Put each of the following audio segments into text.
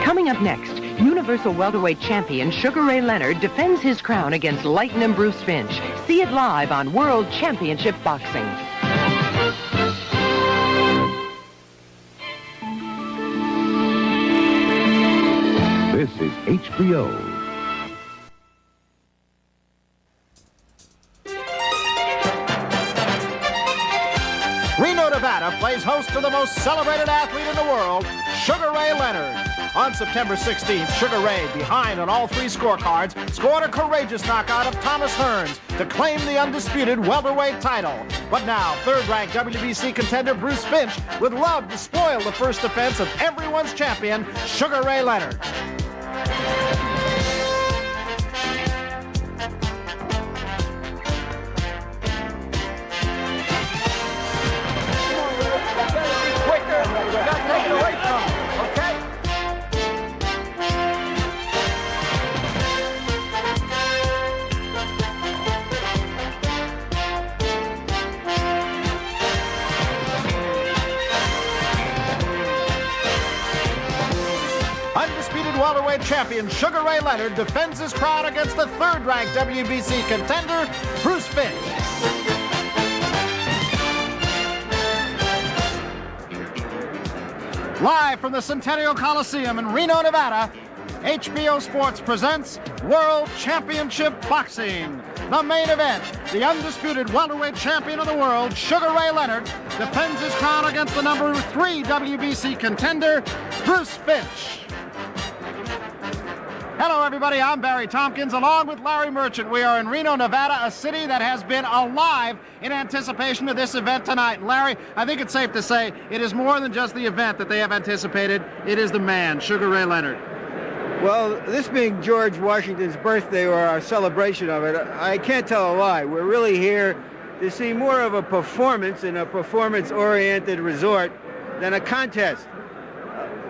Coming up next, Universal Welterweight champion Sugar Ray Leonard defends his crown against Lightnin' Bruce Finch. See it live on World Championship Boxing. This is HBO. Reno, Nevada plays host to the most celebrated athlete in the world, Sugar Ray Leonard. On September 16th, Sugar Ray, behind on all three scorecards, scored a courageous knockout of Thomas Hearns to claim the undisputed welterweight title. But now, third-ranked WBC contender Bruce Finch would love to spoil the first defense of everyone's champion, Sugar Ray Leonard. Undisputed welterweight champion Sugar Ray Leonard defends his crown against the third-ranked WBC contender, Bruce Finch. Live from the Centennial Coliseum in Reno, Nevada, HBO Sports presents World Championship Boxing. The main event, the undisputed welterweight champion of the world, Sugar Ray Leonard, defends his crown against the number 3 WBC contender, Bruce Finch. Hello, everybody. I'm Barry Tompkins, along with Larry Merchant. We are in Reno, Nevada, a city that has been alive in anticipation of this event tonight. And Larry, I think it's safe to say it is more than just the event that they have anticipated. It is the man, Sugar Ray Leonard. Well, this being George Washington's birthday or our celebration of it, I can't tell a lie. We're really here to see more of a performance in a performance-oriented resort than a contest.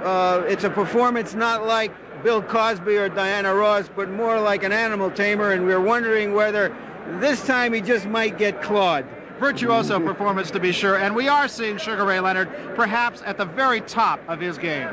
It's a performance not like Bill Cosby or Diana Ross, but more like an animal tamer, and we're wondering whether this time he just might get clawed. Virtuoso performance, to be sure, and we are seeing Sugar Ray Leonard perhaps at the very top of his game.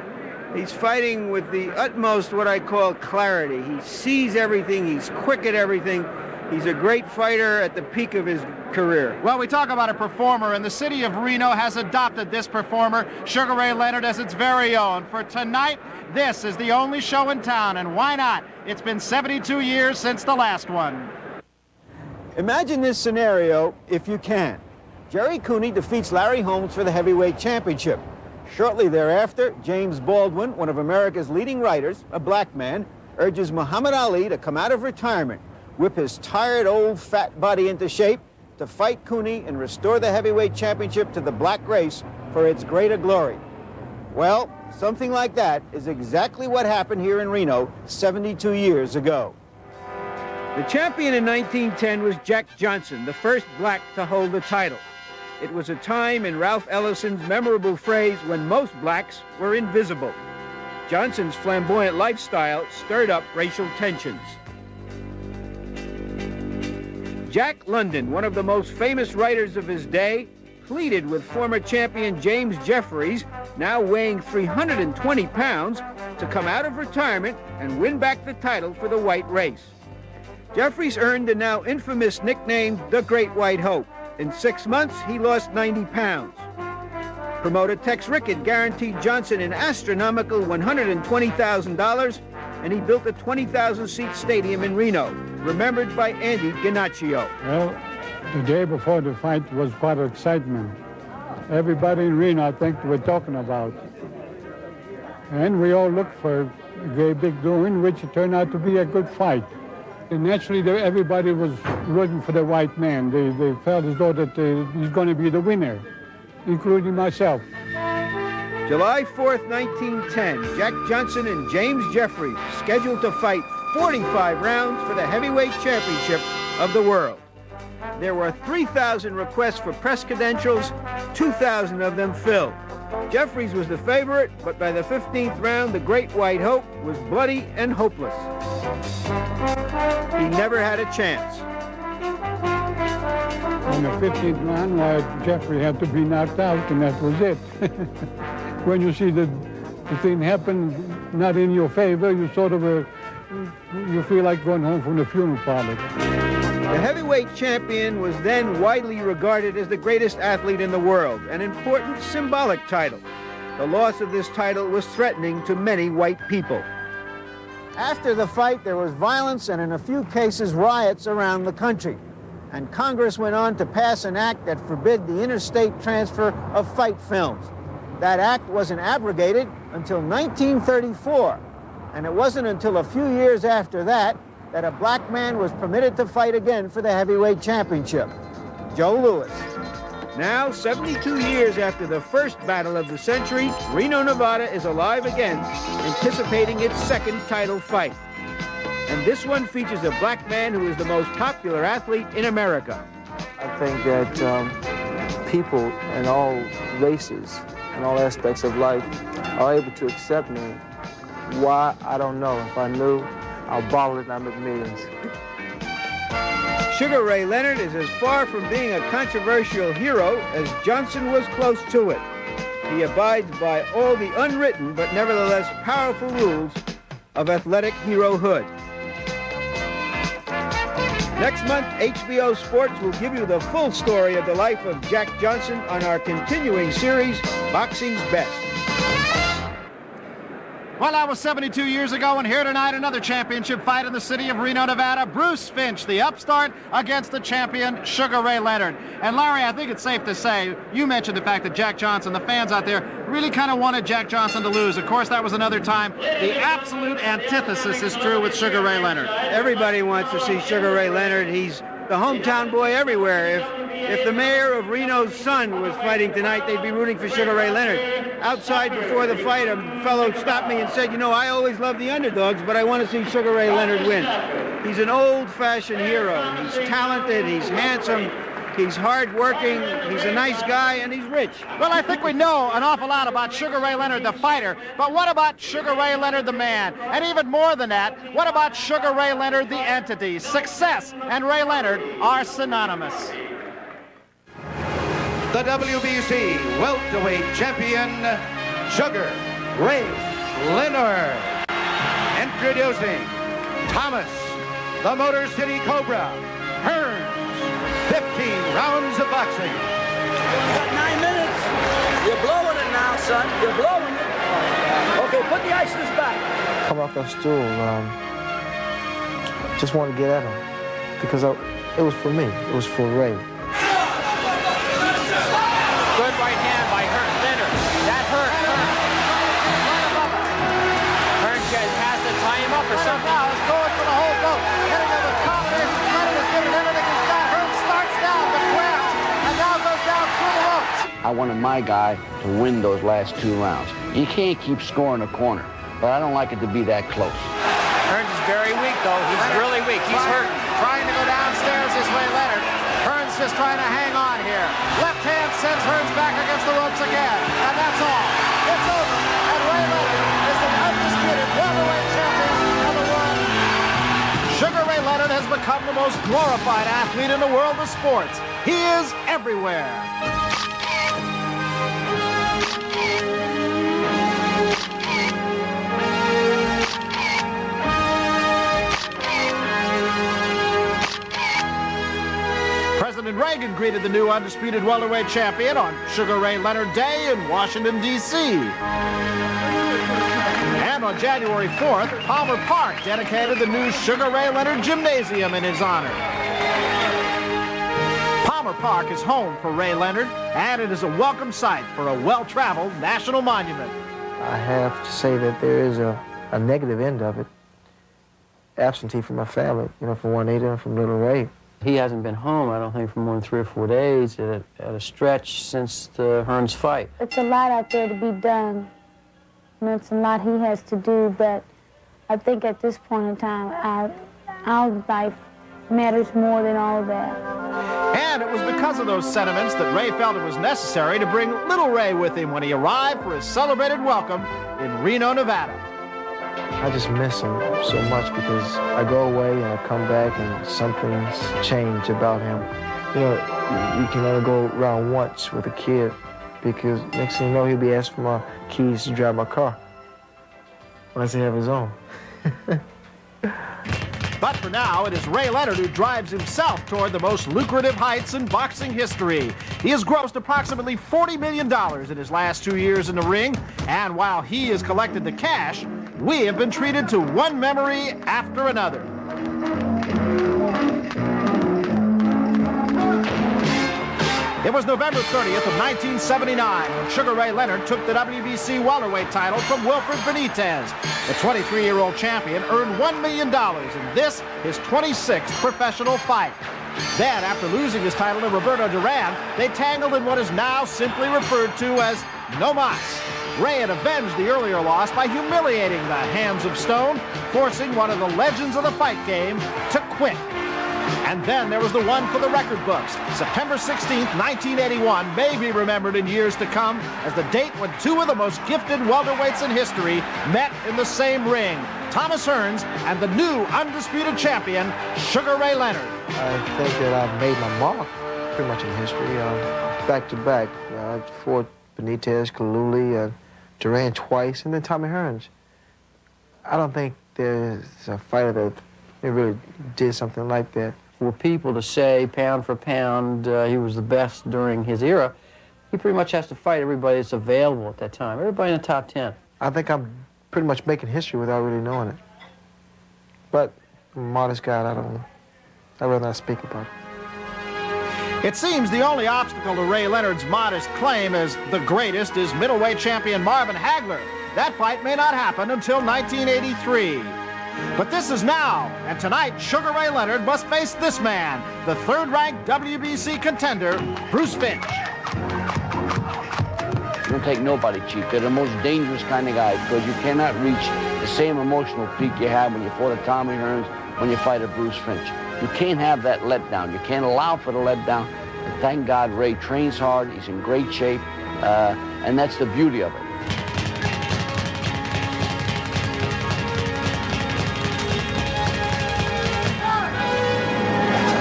He's fighting with the utmost what I call clarity. He sees everything, he's quick at everything. He's a great fighter at the peak of his career. Well, we talk about a performer, and the city of Reno has adopted this performer, Sugar Ray Leonard, as its very own. For tonight, this is the only show in town, and why not? It's been 72 years since the last one. Imagine this scenario if you can. Jerry Cooney defeats Larry Holmes for the heavyweight championship. Shortly thereafter, James Baldwin, one of America's leading writers, a black man, urges Muhammad Ali to come out of retirement, whip his tired old fat body into shape to fight Cooney and restore the heavyweight championship to the black race for its greater glory. Well, something like that is exactly what happened here in Reno 72 years ago. The champion in 1910 was Jack Johnson, the first black to hold the title. It was a time, in Ralph Ellison's memorable phrase, when most blacks were invisible. Johnson's flamboyant lifestyle stirred up racial tensions. Jack London, one of the most famous writers of his day, pleaded with former champion James Jeffries, now weighing 320 pounds, to come out of retirement and win back the title for the white race. Jeffries earned the now infamous nickname, the Great White Hope. In 6 months, he lost 90 pounds. Promoter Tex Rickett guaranteed Johnson an astronomical $120,000, and he built a 20,000-seat stadium in Reno, remembered by Andy Ganaccio. Well, the day before the fight was quite an excitement. Everybody in Reno, I think, were talking about. And we all looked for a very big doing, which turned out to be a good fight. And naturally, everybody was rooting for the white man. They felt as though that he's going to be the winner, including myself. July 4th, 1910, Jack Johnson and James Jeffries scheduled to fight 45 rounds for the heavyweight championship of the world. There were 3,000 requests for press credentials, 2,000 of them filled. Jeffries was the favorite, but by the 15th round, the Great White Hope was bloody and hopeless. He never had a chance. in the 15th round, Jeffrey had to be knocked out, and that was it. When you see the thing happen not in your favor, you sort of you feel like going home from the funeral parlor. The heavyweight champion was then widely regarded as the greatest athlete in the world, an important symbolic title. The loss of this title was threatening to many white people. After the fight, there was violence and, in a few cases, riots around the country. And Congress went on to pass an act that forbid the interstate transfer of fight films. That act wasn't abrogated until 1934. And it wasn't until a few years after that that a black man was permitted to fight again for the heavyweight championship, Joe Louis. Now, 72 years after the first battle of the century, Reno, Nevada is alive again, anticipating its second title fight. And this one features a black man who is the most popular athlete in America. I think that people in all races and all aspects of life are able to accept me. Why, I don't know. If I knew, I'll bottle it and I'll make millions. Sugar Ray Leonard is as far from being a controversial hero as Johnson was close to it. He abides by all the unwritten but nevertheless powerful rules of athletic herohood. Next month, HBO Sports will give you the full story of the life of Jack Johnson on our continuing series, Boxing's Best. Well, that was 72 years ago, and here tonight, another championship fight in the city of Reno, Nevada. Bruce Finch, the upstart, against the champion, Sugar Ray Leonard. And Larry, I think it's safe to say, you mentioned the fact that Jack Johnson, the fans out there, really kind of wanted Jack Johnson to lose. Of course, that was another time. The absolute antithesis is true with Sugar Ray Leonard. Everybody wants to see Sugar Ray Leonard. He's the hometown boy everywhere. If the mayor of Reno's son was fighting tonight, they'd be rooting for Sugar Ray Leonard. Outside before the fight, a fellow stopped me and said, you know, I always love the underdogs, but I want to see Sugar Ray Leonard win. He's an old-fashioned hero. He's talented, he's handsome, he's hard-working, he's a nice guy, and he's rich. Well, I think we know an awful lot about Sugar Ray Leonard, the fighter, but what about Sugar Ray Leonard, the man? And even more than that, what about Sugar Ray Leonard, the entity? Success and Ray Leonard are synonymous. The WBC welterweight champion, Sugar Ray Leonard. Introducing Thomas, the Motor City Cobra, Hearns. 15 rounds of boxing. You got 9 minutes. You're blowing it now, son. You're blowing it. Okay, put the ice in his back. Come off that stool, just wanted to get at him because it was for me. It was for Ray. Good right hand by Leonard. That hurt. Hearns has to tie him up or something. Now is going for the whole goat. Hitting him with combination. Leonard is giving everything he's got. Hearns starts down, but grabs, and now goes down through the ropes. I wanted my guy to win those last 2 rounds. You can't keep scoring a corner, but I don't like it to be that close. Hearns is very weak, though. He's really weak. He's hurt. Trying to go downstairs this way, Leonard. Hearns just trying to hang on here. Left hand sends Hearns back against the ropes again. And that's all. It's over. And Ray Leonard is the undisputed welterweight champion of the world. Sugar Ray Leonard has become the most glorified athlete in the world of sports. He is everywhere. President Reagan greeted the new undisputed welterweight champion on Sugar Ray Leonard Day in Washington, D.C. And on January 4th, Palmer Park dedicated the new Sugar Ray Leonard Gymnasium in his honor. Palmer Park is home for Ray Leonard, and it is a welcome sight for a well-traveled national monument. I have to say that there is a negative end of it. Absentee from my family, from Juanita and from little Ray. He hasn't been home, I don't think, for more than 3 or 4 days at a stretch since the Hearns fight. It's a lot out there to be done. It's a lot he has to do, but I think at this point in time, our life matters more than all that. And it was because of those sentiments that Ray felt it was necessary to bring little Ray with him when he arrived for his celebrated welcome in Reno, Nevada. I just miss him so much because I go away and I come back and something's changed about him. You know, you can only go around once with a kid because next thing you know, he'll be asking for my keys to drive my car unless he have his own. But for now, it is Ray Leonard who drives himself toward the most lucrative heights in boxing history. He has grossed approximately $40 million in his last 2 years in the ring, and while he has collected the cash, we have been treated to one memory after another. It was November 30th of 1979 when Sugar Ray Leonard took the WBC welterweight title from Wilfred Benitez. The 23-year-old champion earned $1 million in this, his 26th professional fight. Then, after losing his title to Roberto Duran, they tangled in what is now simply referred to as no mas. Ray had avenged the earlier loss by humiliating the Hands of Stone, forcing one of the legends of the fight game to quit. And then there was the one for the record books. September 16th, 1981 may be remembered in years to come as the date when two of the most gifted welterweights in history met in the same ring. Thomas Hearns and the new undisputed champion, Sugar Ray Leonard. I think that I've made my mark pretty much in history. Back to back, I fought Benitez, Kaluli, Duran twice, and then Tommy Hearns. I don't think there's a fighter that really did something like that. For people to say pound for pound he was the best during his era, he pretty much has to fight everybody that's available at that time, everybody in the top 10. I think I'm pretty much making history without really knowing it. But I'm a modest guy, I'd rather not speak about it. It seems the only obstacle to Ray Leonard's modest claim as the greatest is middleweight champion Marvin Hagler. That fight may not happen until 1983. But this is now, and tonight Sugar Ray Leonard must face this man, the third-ranked WBC contender, Bruce Finch. You don't take nobody cheap. They're the most dangerous kind of guys because you cannot reach the same emotional peak you had when you fought a Tommy Hearns, when you fight a Bruce Finch. You can't have that letdown. You can't allow for the letdown. And thank God Ray trains hard. He's in great shape, and that's the beauty of it.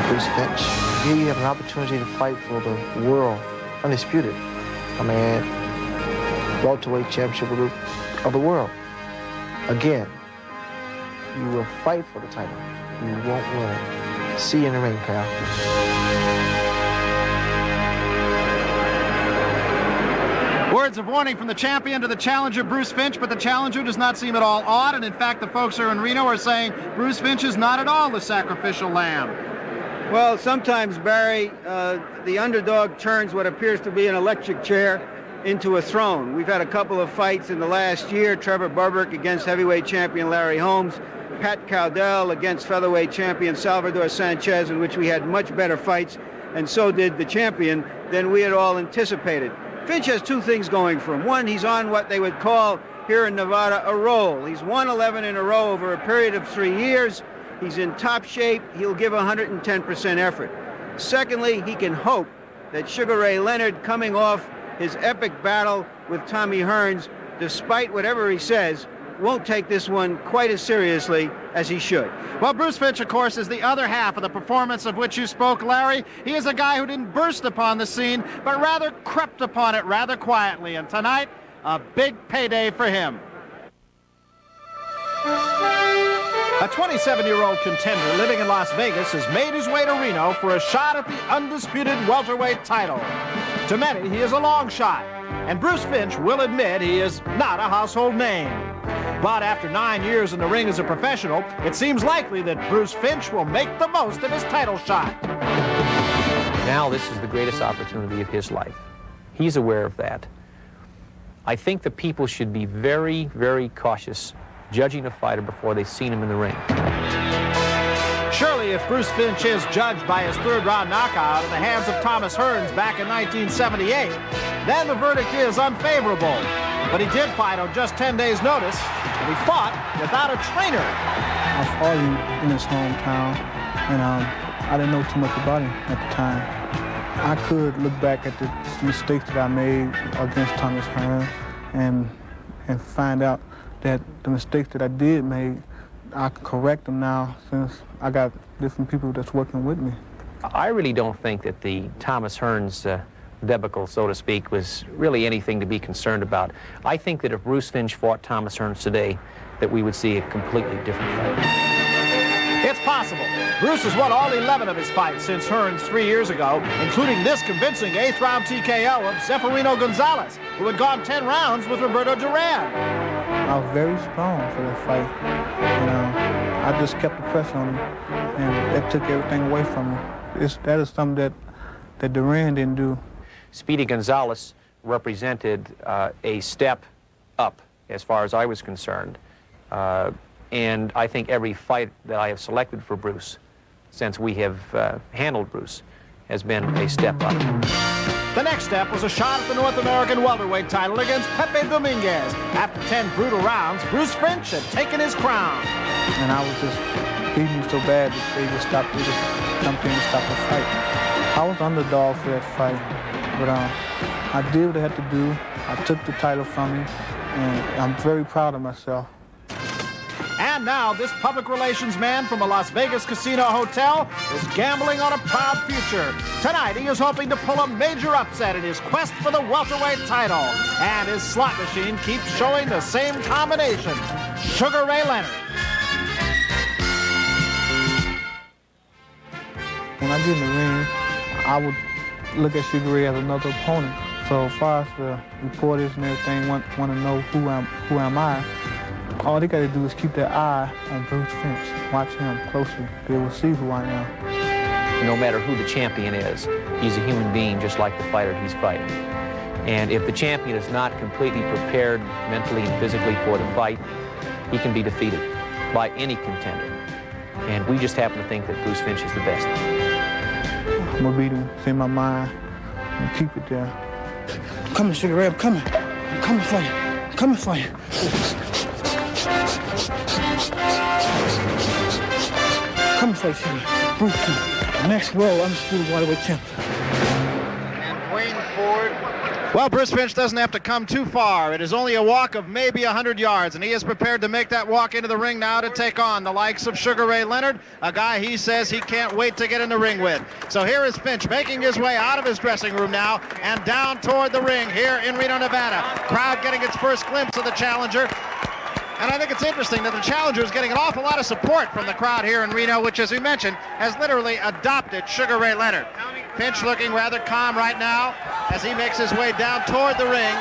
Bruce Finch, here you have an opportunity to fight for the world, undisputed. I mean, welterweight championship of the world. Again, you will fight for the title. You won't win. See you in the ring, pal. Words of warning from the champion to the challenger, Bruce Finch, but the challenger does not seem at all awed, and in fact, the folks here in Reno are saying Bruce Finch is not at all the sacrificial lamb. Well, sometimes, Barry, the underdog turns what appears to be an electric chair into a throne. We've had a couple of fights in the last year, Trevor Burbick against heavyweight champion Larry Holmes, Pat Cowdell against featherweight champion Salvador Sanchez, in which we had much better fights, and so did the champion, than we had all anticipated. Finch has two things going for him. One, he's on what they would call here in Nevada a roll. He's won 11 in a row over a period of 3 years. He's in top shape. He'll give 110% effort. Secondly, he can hope that Sugar Ray Leonard, coming off his epic battle with Tommy Hearns, despite whatever he says, won't take this one quite as seriously as he should. Well, Bruce Finch, of course, is the other half of the performance of which you spoke, Larry. He is a guy who didn't burst upon the scene, but rather crept upon it rather quietly. And tonight, a big payday for him. A 27-year-old contender living in Las Vegas has made his way to Reno for a shot at the undisputed welterweight title. To many, he is a long shot, and Bruce Finch will admit he is not a household name. But after 9 years in the ring as a professional, it seems likely that Bruce Finch will make the most of his title shot. Now this is the greatest opportunity of his life. He's aware of that. I think the people should be very, very cautious judging a fighter before they've seen him in the ring. Surely if Bruce Finch is judged by his third-round knockout in the hands of Thomas Hearns back in 1978, then the verdict is unfavorable. But he did fight on just 10 days' notice, and he fought without a trainer. I fought him in his hometown, and I didn't know too much about him at the time. I could look back at the mistakes that I made against Thomas Hearns and find out that the mistakes that I did make, I can correct them now since I got different people that's working with me. I really don't think that the Thomas Hearns debacle, so to speak, was really anything to be concerned about. I think that if Bruce Finch fought Thomas Hearns today, that we would see a completely different fight. It's possible. Bruce has won all 11 of his fights since Hearns 3 years ago, including this convincing 8th round TKO of Zeferino Gonzalez, who had gone 10 rounds with Roberto Duran. I was very strong for that fight. I just kept the pressure on him, and that took everything away from him. That is something that Duran didn't do. Speedy Gonzalez represented a step up as far as I was concerned. And I think every fight that I have selected for Bruce, since we have handled Bruce, has been a step up. The next step was a shot at the North American welterweight title against Pepe Dominguez. After 10 brutal rounds, Bruce Finch had taken his crown. And I was just beating so bad that they just jumped in and stopped the fight. I was underdog for that fight, but I did what I had to do. I took the title from him, and I'm very proud of myself. And now this public relations man from a Las Vegas casino hotel is gambling on a proud future. Tonight he is hoping to pull a major upset in his quest for the welterweight title. And his slot machine keeps showing the same combination, Sugar Ray Leonard. When I get in the ring, I would look at Sugar Ray as another opponent. So as far as the reporters and everything want to know who am I, all they got to do is keep their eye on Bruce Finch. Watch him closely. They will see who I am. No matter who the champion is, he's a human being just like the fighter he's fighting. And if the champion is not completely prepared mentally and physically for the fight, he can be defeated by any contender. And we just happen to think that Bruce Finch is the best. I'm going to beat him. It's in my mind. And keep it there. I'm coming, Sugar Ray. I'm coming. I'm coming for you. I'm coming for you. Coming for you, Sugar. Bruce, next world undisputed welterweight champion. Wayne Ford. Well, Bruce Finch doesn't have to come too far. It is only a walk of maybe 100 yards, and he is prepared to make that walk into the ring now to take on the likes of Sugar Ray Leonard, a guy he says he can't wait to get in the ring with. So here is Finch making his way out of his dressing room now and down toward the ring here in Reno, Nevada. Crowd getting its first glimpse of the challenger. And I think it's interesting that the challenger is getting an awful lot of support from the crowd here in Reno, which, as we mentioned, has literally adopted Sugar Ray Leonard. Finch looking rather calm right now as he makes his way down toward the ring.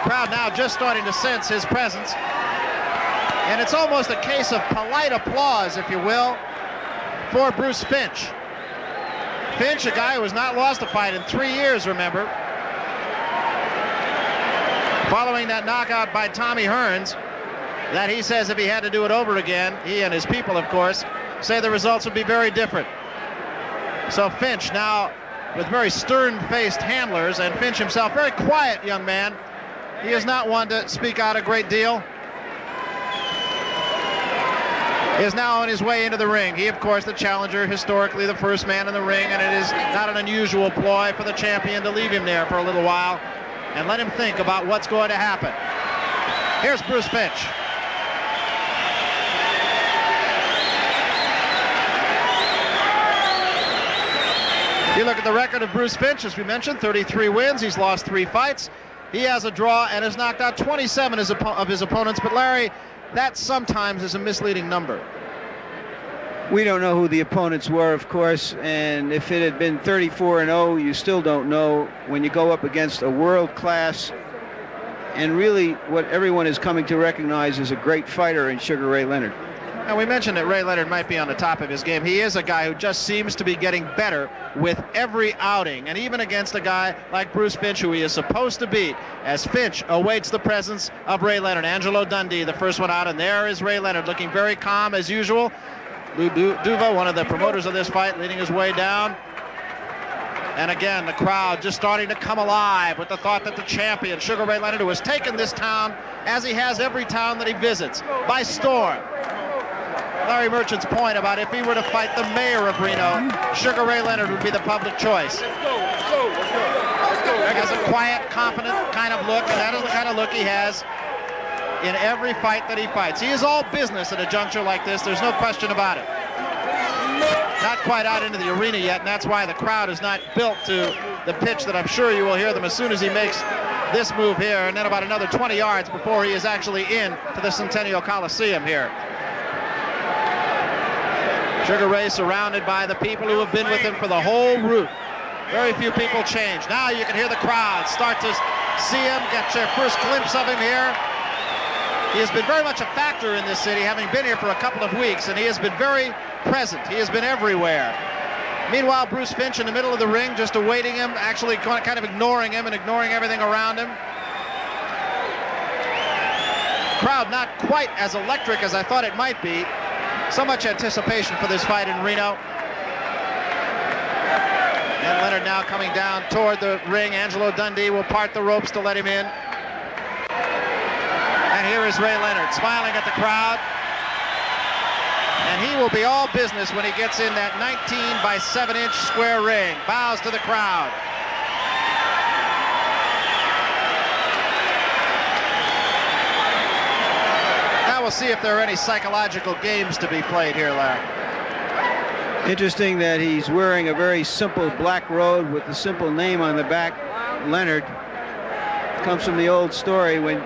Crowd now just starting to sense his presence. And it's almost a case of polite applause, if you will, for Bruce Finch. Finch, a guy who has not lost a fight in 3 years, remember. Following that knockout by Tommy Hearns, that he says if he had to do it over again, he and his people, of course, say the results would be very different. So Finch now with very stern-faced handlers, and Finch himself, very quiet young man. He is not one to speak out a great deal. He is now on his way into the ring. He, of course, the challenger, historically the first man in the ring, and it is not an unusual ploy for the champion to leave him there for a little while and let him think about what's going to happen. Here's Bruce Finch. You look at the record of Bruce Finch, as we mentioned, 33 wins. He's lost 3 fights. He has a draw and has knocked out 27 of his opponents. But, Larry, that sometimes is a misleading number. We don't know who the opponents were, of course, and if it had been 34-0, you still don't know when you go up against a world-class and really what everyone is coming to recognize as a great fighter in Sugar Ray Leonard. And we mentioned that Ray Leonard might be on the top of his game. He is a guy who just seems to be getting better with every outing, and even against a guy like Bruce Finch, who he is supposed to beat, as Finch awaits the presence of Ray Leonard. Angelo Dundee, the first one out, and there is Ray Leonard looking very calm as usual. Lou Duva, one of the promoters of this fight, leading his way down. And again, the crowd just starting to come alive with the thought that the champion, Sugar Ray Leonard, who has taken this town, as he has every town that he visits, by storm. Larry Merchant's point about if he were to fight the mayor of Reno, Sugar Ray Leonard would be the public choice. He has a quiet, confident kind of look, and that is the kind of look he has in every fight that he fights. He is all business at a juncture like this. There's no question about it. Now not quite out into the arena yet, and that's why the crowd is not built to the pitch that I'm sure you will hear them as soon as he makes this move here, and then about another 20 yards before he is actually in to the Centennial Coliseum here. Sugar Ray surrounded by the people who have been with him for the whole route. Very few people change. Now you can hear the crowd start to see him, get your first glimpse of him here. He has been very much a factor in this city, having been here for a couple of weeks, and he has been very present. He has been everywhere. Meanwhile, Bruce Finch in the middle of the ring, just awaiting him, actually kind of ignoring him and ignoring everything around him. Crowd not quite as electric as I thought it might be. So much anticipation for this fight in Reno. And Leonard now coming down toward the ring. Angelo Dundee will part the ropes to let him in. And here is Ray Leonard smiling at the crowd. And he will be all business when he gets in that 19 by 7-inch square ring. Bows to the crowd. Now we'll see if there are any psychological games to be played here, Larry. Interesting that he's wearing a very simple black robe with a simple name on the back, Leonard. Comes from the old story, when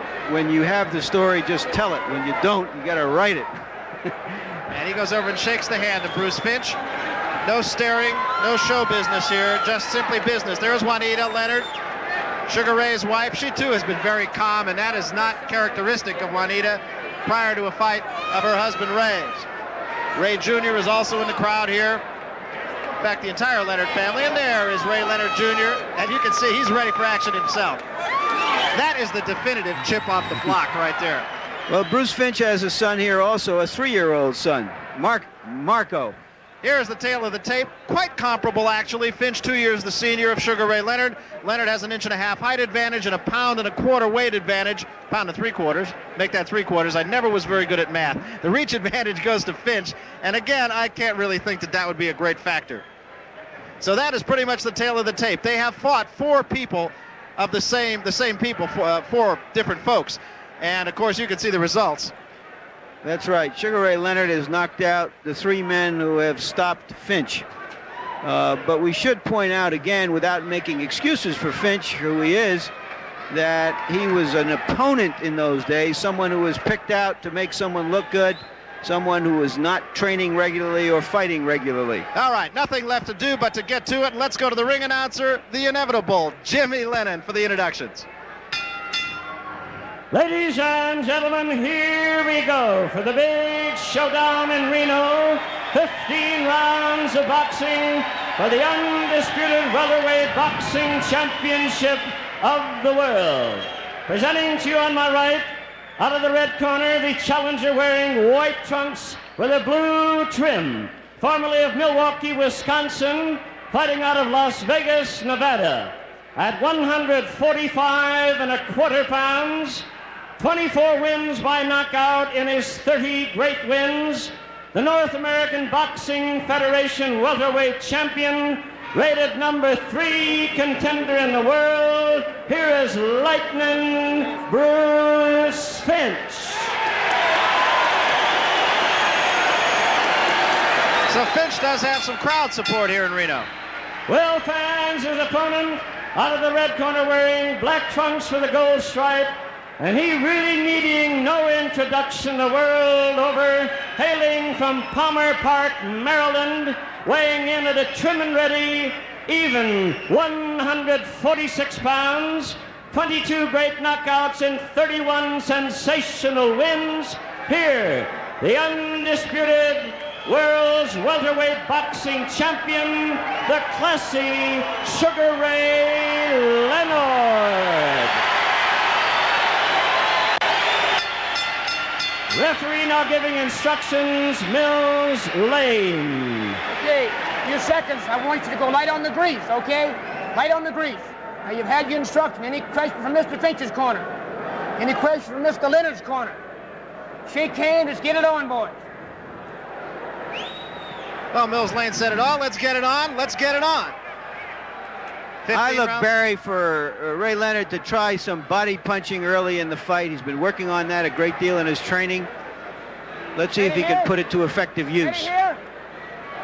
you have the story, just tell it. When you don't, you got to write it. And he goes over and shakes the hand of Bruce Finch. No staring, no show business here, just simply business. There's Juanita Leonard, Sugar Ray's wife. She too has been very calm, and that is not characteristic of Juanita prior to a fight of her husband Ray's. Ray Jr. is also in the crowd here. In fact, the entire Leonard family. And there is Ray Leonard Jr. And you can see he's ready for action himself. That is the definitive chip off the block right there. Well, Bruce Finch has a son here also, a 3-year-old son, Marco. Here's the tale of the tape. Quite comparable, actually. Finch, 2 years the senior of Sugar Ray Leonard. Leonard has an 1.5 inch height advantage and a 1.25 pound weight advantage. 1.75 pounds. Make that 3/4. I never was very good at math. The reach advantage goes to Finch. And again, I can't really think that that would be a great factor. So that is pretty much the tale of the tape. They have fought 4 people of the same people, 4 different folks. And of course, you can see the results. That's right. Sugar Ray Leonard has knocked out the 3 men who have stopped Finch. But we should point out again, without making excuses for Finch, who he is, that he was an opponent in those days, someone who was picked out to make someone look good, someone who was not training regularly or fighting regularly. All right, nothing left to do but to get to it. Let's go to the ring announcer, the inevitable Jimmy Lennon, for the introductions. Ladies and gentlemen, here we go for the big showdown in Reno. 15 rounds of boxing for the undisputed welterweight boxing championship of the world. Presenting to you on my right, out of the red corner, the challenger wearing white trunks with a blue trim, formerly of Milwaukee, Wisconsin, fighting out of Las Vegas, Nevada. At 145.25 pounds, 24 wins by knockout in his 30 great wins, the North American Boxing Federation welterweight champion, rated number 3 contender in the world, here is Lightnin' Bruce Finch. So Finch does have some crowd support here in Reno. Well, fans, his opponent, out of the red corner wearing black trunks with a gold stripe, and he really needing no introduction the world over, hailing from Palmer Park, Maryland, weighing in at a trim and ready, even 146 pounds, 22 great knockouts and 31 sensational wins. Here, the undisputed world's welterweight boxing champion, the classy Sugar Ray Leonard. Referee now giving instructions, Mills Lane. Okay, few seconds. I want you to go light on the grease, okay? Light on the grease. Now, you've had your instruction. Any question from Mr. Finch's corner? Any question from Mr. Leonard's corner? Shake hands. Let's get it on, boys. Well, Mills Lane said it all. Let's get it on. Let's get it on. I look, Barry, for Ray Leonard to try some body punching early in the fight. He's been working on that a great deal in his training. Let's see if he can put it to effective use. Ready here?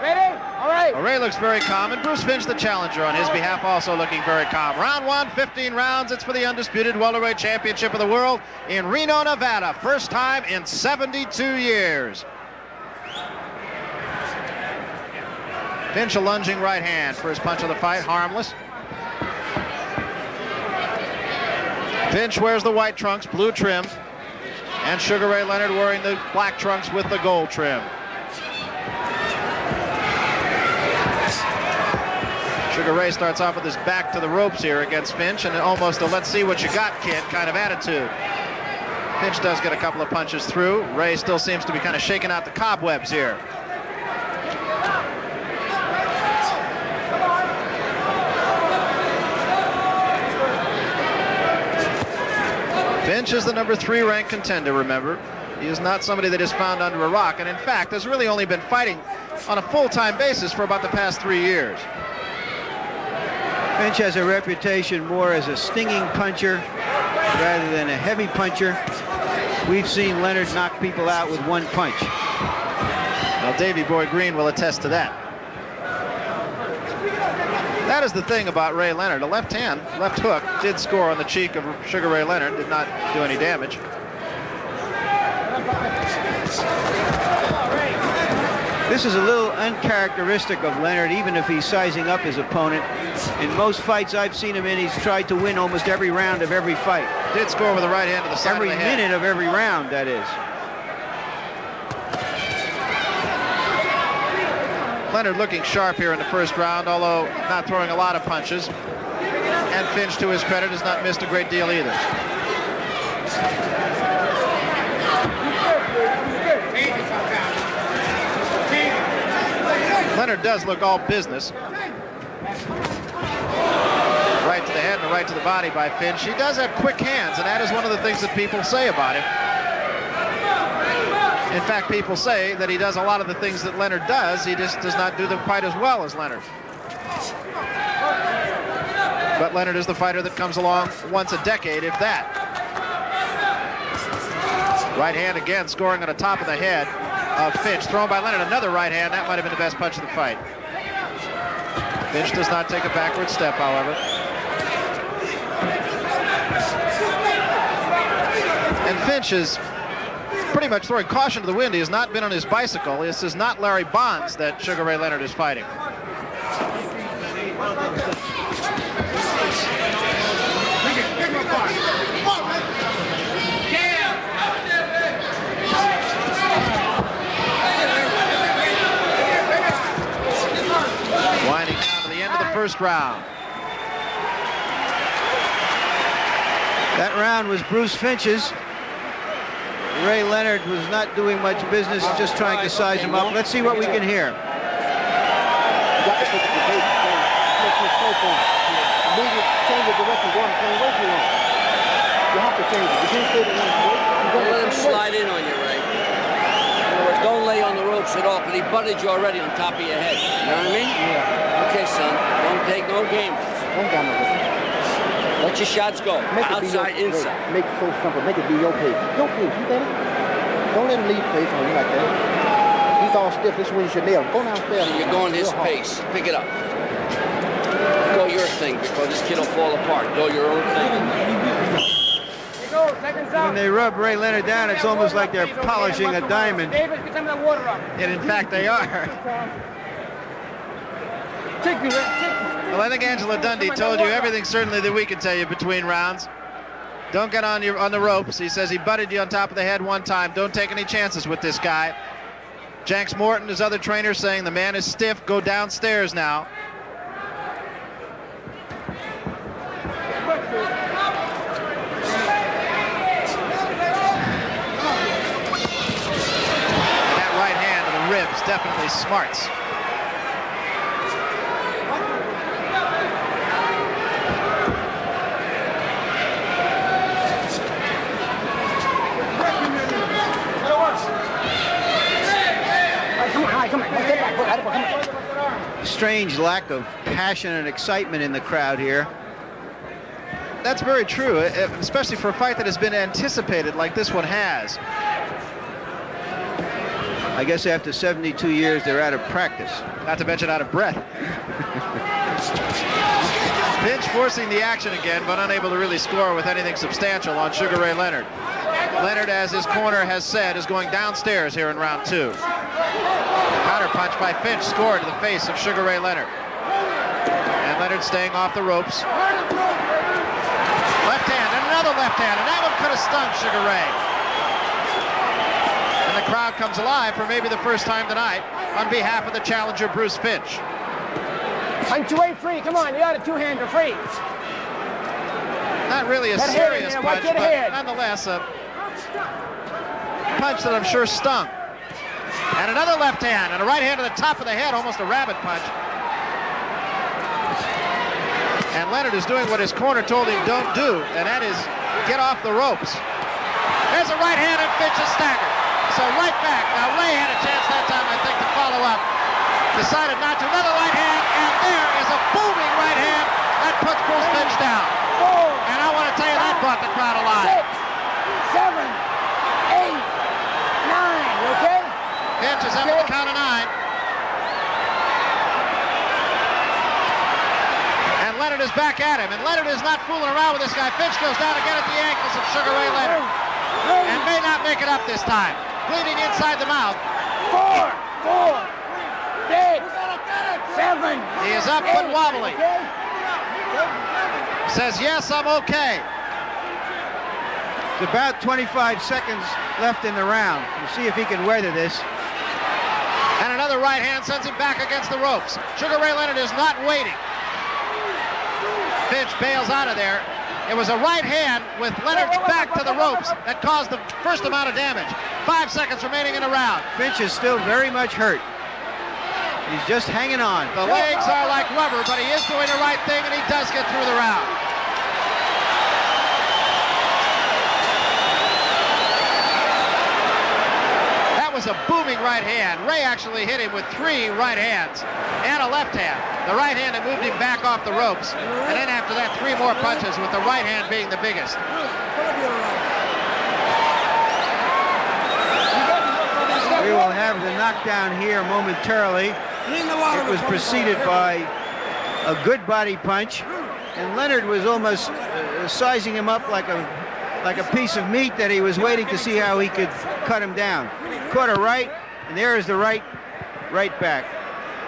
Ready? All right. Well, Ray looks very calm, and Bruce Finch, the challenger, on his behalf, also looking very calm. Round 1, 15 rounds. It's for the undisputed welterweight championship of the world in Reno, Nevada. First time in 72 years. Finch a lunging right hand. First punch of the fight, harmless. Finch wears the white trunks, blue trim, and Sugar Ray Leonard wearing the black trunks with the gold trim. Sugar Ray starts off with his back to the ropes here against Finch, and almost a let's see what you got, kid, kind of attitude. Finch does get a couple of punches through. Ray still seems to be kind of shaking out the cobwebs here. Finch is the number 3 ranked contender, remember. He is not somebody that is found under a rock, and in fact has really only been fighting on a full-time basis for about the past 3 years. Finch has a reputation more as a stinging puncher rather than a heavy puncher. We've seen Leonard knock people out with one punch. Well, Davey Boy Green will attest to that. That is the thing about Ray Leonard. A left hook did score on the cheek of Sugar Ray Leonard, did not do any damage. This is a little uncharacteristic of Leonard, even if he's sizing up his opponent. In most fights I've seen him in, he's tried to win almost every round of every fight. Did score with the right hand to the side every of the head. minute of every round, that is. Leonard looking sharp here in the first round, although not throwing a lot of punches. And Finch, to his credit, has not missed a great deal either. Leonard does look all business. Right to the head and a right to the body by Finch. He does have quick hands, and that is one of the things that people say about him. In fact, people say that he does a lot of the things that Leonard does. He just does not do them quite as well as Leonard. But Leonard is the fighter that comes along once a decade, if that. Right hand again, scoring on the top of the head of Finch. Thrown by Leonard, another right hand. That might have been the best punch of the fight. Finch does not take a backward step, however. And Finch is pretty much throwing caution to the wind. He has not been on his bicycle. This is not Larry Bonds that Sugar Ray Leonard is fighting. Winding down to the end of the first round. That round was Bruce Finch's. Ray Leonard was not doing much business, just trying to size him up. Let's see what we can hear. Change the direction, going the same way you want. You have to change it. You can't stay the one way. Don't let him slide in on you, Ray. In other words, don't lay on the ropes at all, because he butted you already on top of your head. You know what I mean? Yeah. Okay, son. Don't take no games. Don't gamble with it. Let your shots go. Make it outside, be your, inside. Make it so simple. Make it be your pace. Your pace. You get it? Don't let him leave pace on you like that. He's all stiff. This is when you should nail him. Go downstairs. So you're going his pace. Pick it up. Go your thing, because this kid will fall apart. Go your own thing. When they rub Ray Leonard down, it's almost like they're polishing a diamond. And in fact, they are. Well, I think Angela Dundee told you everything certainly that we can tell you between rounds. Don't get on the ropes. He says he butted you on top of the head one time. Don't take any chances with this guy. Janks Morton, his other trainer, saying the man is stiff. Go downstairs now. That right hand to the ribs definitely smarts. Strange lack of passion and excitement in the crowd here. That's very true, especially for a fight that has been anticipated like this one has. I guess after 72 years, they're out of practice. Not to mention out of breath. Finch forcing the action again, but unable to really score with anything substantial on Sugar Ray Leonard. Leonard, as his corner has said, is going downstairs here in round 2. Counter punch by Finch scored to the face of Sugar Ray Leonard. And Leonard staying off the ropes. Left hand and another left hand, and that one could have stung Sugar Ray. And the crowd comes alive for maybe the first time tonight on behalf of the challenger, Bruce Finch. Punctuate free, come on, you got a two-hander free. Not really a serious punch, but nonetheless a punch that I'm sure stung. And another left hand and a right hand to the top of the head, almost a rabbit punch. And Leonard is doing what his corner told him don't do, and that is get off the ropes. There's a right hand and Finch is staggered. So right back. Now Ray had a chance that time, I think, to follow up. Decided not to. Another right hand, and there is a booming right hand that puts Bruce Finch down. And I want to tell you, that brought the crowd alive. 6, 7, 8, 9, okay? Finch is up at the count of 9. And Leonard is back at him, and Leonard is not fooling around with this guy. Finch goes down again at the ankles of Sugar Ray Leonard, and may not make it up this time. Bleeding inside the mouth. 4, 6, 7. He is up but wobbly. Says, yes, I'm okay. It's about 25 seconds left in the round. We'll see if he can weather this. And another right hand sends him back against the ropes. Sugar Ray Leonard is not waiting. Finch bails out of there. It was a right hand with Leonard's back to the ropes that caused the first amount of damage. 5 seconds remaining in the round. Finch is still very much hurt. He's just hanging on. The legs are like rubber, but he is doing the right thing, and he does get through the round. That was a booming right hand. Ray actually hit him with 3 right hands and a left hand. The right hand that moved him back off the ropes. And then after that, 3 more punches, with the right hand being the biggest. We will have the knockdown here momentarily. It was preceded by a good body punch, and Leonard was almost sizing him up like a piece of meat that he was waiting to see how he could cut him down. Caught a right, and there is the right back.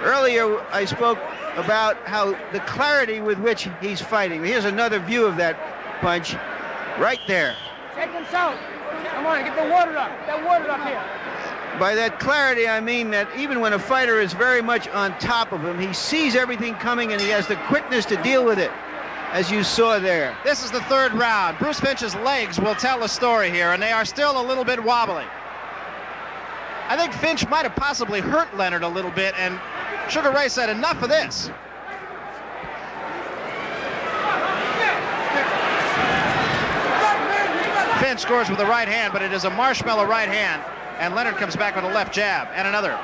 Earlier I spoke about how the clarity with which he's fighting. Here's another view of that punch right there. Check him out. Come on, get the water up. Get that water up here. By that clarity, I mean that even when a fighter is very much on top of him, he sees everything coming and he has the quickness to deal with it, as you saw there. This is the 3rd round. Bruce Finch's legs will tell a story here, and they are still a little bit wobbly. I think Finch might have possibly hurt Leonard a little bit, and Sugar Ray said, enough of this. Finch scores with the right hand, but it is a marshmallow right hand. And Leonard comes back with a left jab, and another.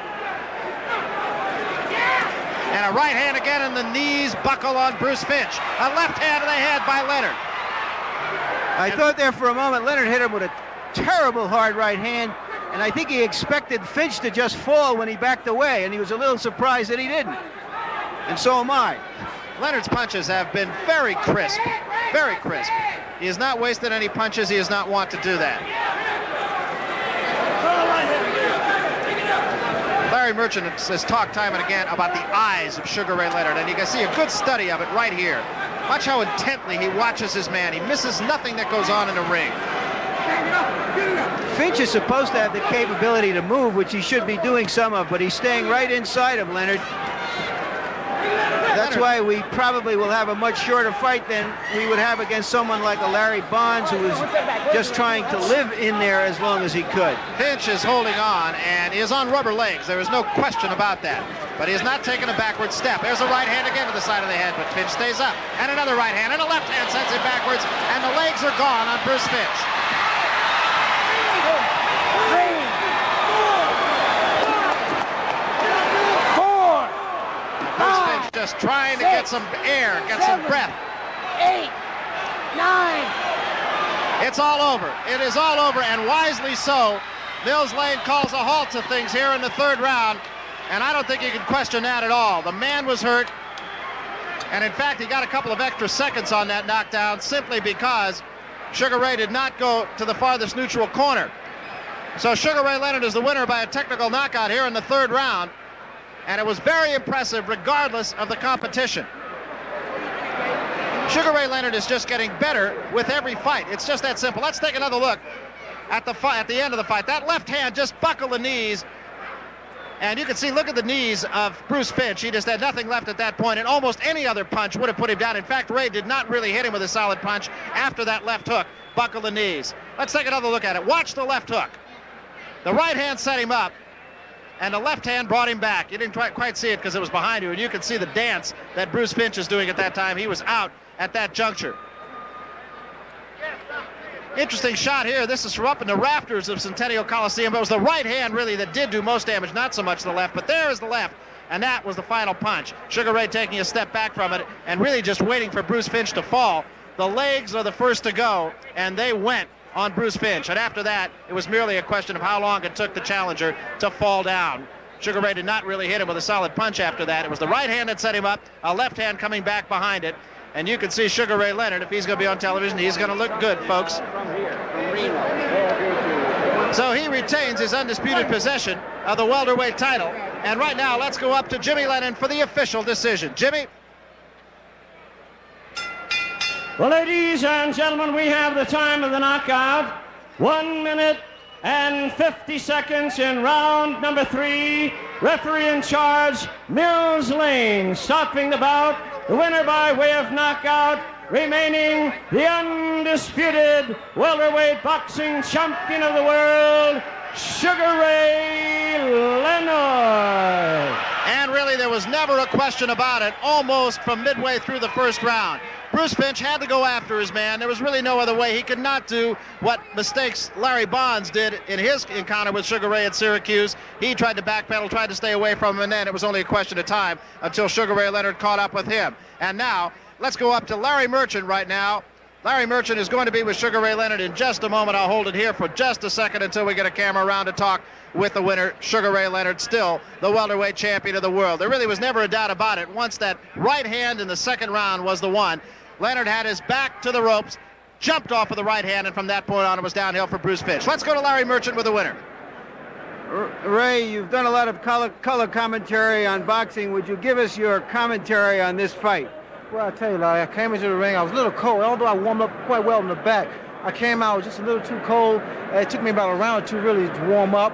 And a right hand again, and the knees buckle on Bruce Finch. A left hand to the head by Leonard. I thought there for a moment Leonard hit him with a terrible hard right hand, and I think he expected Finch to just fall when he backed away, and he was a little surprised that he didn't. And so am I. Leonard's punches have been very crisp, very crisp. He has not wasted any punches. He does not want to do that. Larry Merchant has talked time and again about the eyes of Sugar Ray Leonard, and you can see a good study of it right here. Watch how intently he watches his man. He misses nothing that goes on in the ring. Finch is supposed to have the capability to move, which he should be doing some of, but he's staying right inside of Leonard. That's why we probably will have a much shorter fight than we would have against someone like a Larry Bonds, who was just trying to live in there as long as he could. Finch is holding on and is on rubber legs. There is no question about that. But he has not taken a backward step. There's a right hand again to the side of the head, but Finch stays up. And another right hand, and a left hand sends him backwards, and the legs are gone on Bruce Finch. Just trying to get some air, get some breath. 8, 9. It's all over. It is all over, and wisely so. Mills Lane calls a halt to things here in the third round, and I don't think you can question that at all. The man was hurt, and in fact, he got a couple of extra seconds on that knockdown simply because Sugar Ray did not go to the farthest neutral corner. So Sugar Ray Leonard is the winner by a technical knockout here in the third round, and it was very impressive regardless of the competition. Sugar Ray Leonard is just getting better with every fight. It's just that simple. Let's take another look at the end of the fight. That left hand just buckled the knees, and you can see, look at the knees of Bruce Finch. He just had nothing left at that point, and almost any other punch would have put him down. In fact, Ray did not really hit him with a solid punch after that left hook buckled the knees. Let's take another look at it. Watch the left hook. The right hand set him up, and the left hand brought him back. You didn't quite see it because it was behind you, and you can see the dance that Bruce Finch is doing at that time. He was out at that juncture. Interesting shot here. This is from up in the rafters of Centennial Coliseum. It was the right hand really that did do most damage, not so much the left, but there is the left, and that was the final punch. Sugar Ray taking a step back from it and really just waiting for Bruce Finch to fall. The legs are the first to go, and they went on Bruce Finch, and after that, it was merely a question of how long it took the challenger to fall down. Sugar Ray did not really hit him with a solid punch after that. It was the right hand that set him up, a left hand coming back behind it. And you can see Sugar Ray Leonard, if he's going to be on television, he's going to look good, folks. From Reno. So he retains his undisputed possession of the welterweight title. And right now, let's go up to Jimmy Lennon for the official decision. Jimmy? Well, ladies and gentlemen, we have the time of the knockout. 1 minute and 50 seconds in round number 3. Referee in charge, Mills Lane, stopping the bout. The winner by way of knockout, remaining the undisputed welterweight boxing champion of the world, Sugar Ray Leonard. And really, there was never a question about it, almost from midway through the first round. Bruce Finch had to go after his man. There was really no other way. He could not do what mistakes Larry Bonds did in his encounter with Sugar Ray at Syracuse. He tried to backpedal, tried to stay away from him, and then it was only a question of time until Sugar Ray Leonard caught up with him. And now, let's go up to Larry Merchant right now. Larry Merchant is going to be with Sugar Ray Leonard in just a moment. I'll hold it here for just a second until we get a camera around to talk with the winner, Sugar Ray Leonard, still the welterweight champion of the world. There really was never a doubt about it. Once that right hand in the second round was the one, Leonard had his back to the ropes, jumped off of the right hand, and from that point on it was downhill for Bruce Finch. Let's go to Larry Merchant with the winner. Ray, you've done a lot of color commentary on boxing. Would you give us your commentary on this fight? Well, I tell you, Larry, I came into the ring, I was a little cold. Although I warmed up quite well in the back, I came out just a little too cold. It took me about a round or two really to warm up.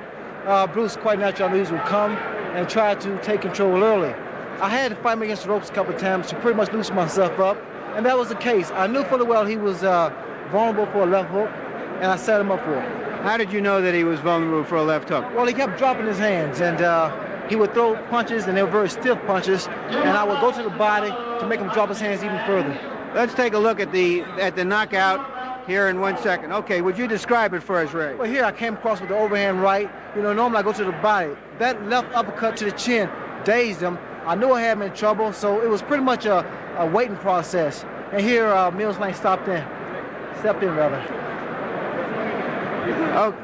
Bruce, quite naturally, would come and try to take control early. I had to fight him against the ropes a couple of times to pretty much loosen myself up, and that was the case. I knew full well he was vulnerable for a left hook, and I set him up for it. How did you know that he was vulnerable for a left hook? Well, he kept dropping his hands, and he would throw punches, and they were very stiff punches, and I would go to the body to make him drop his hands even further. Let's take a look at the knockout here in 1 second. Okay, would you describe it for us, Ray? Well, here I came across with the overhand right. You know, normally I go to the body. That left uppercut to the chin dazed him. I knew I had him in trouble, so it was pretty much a waiting process. And here, Mills Lane stepped in. Oh,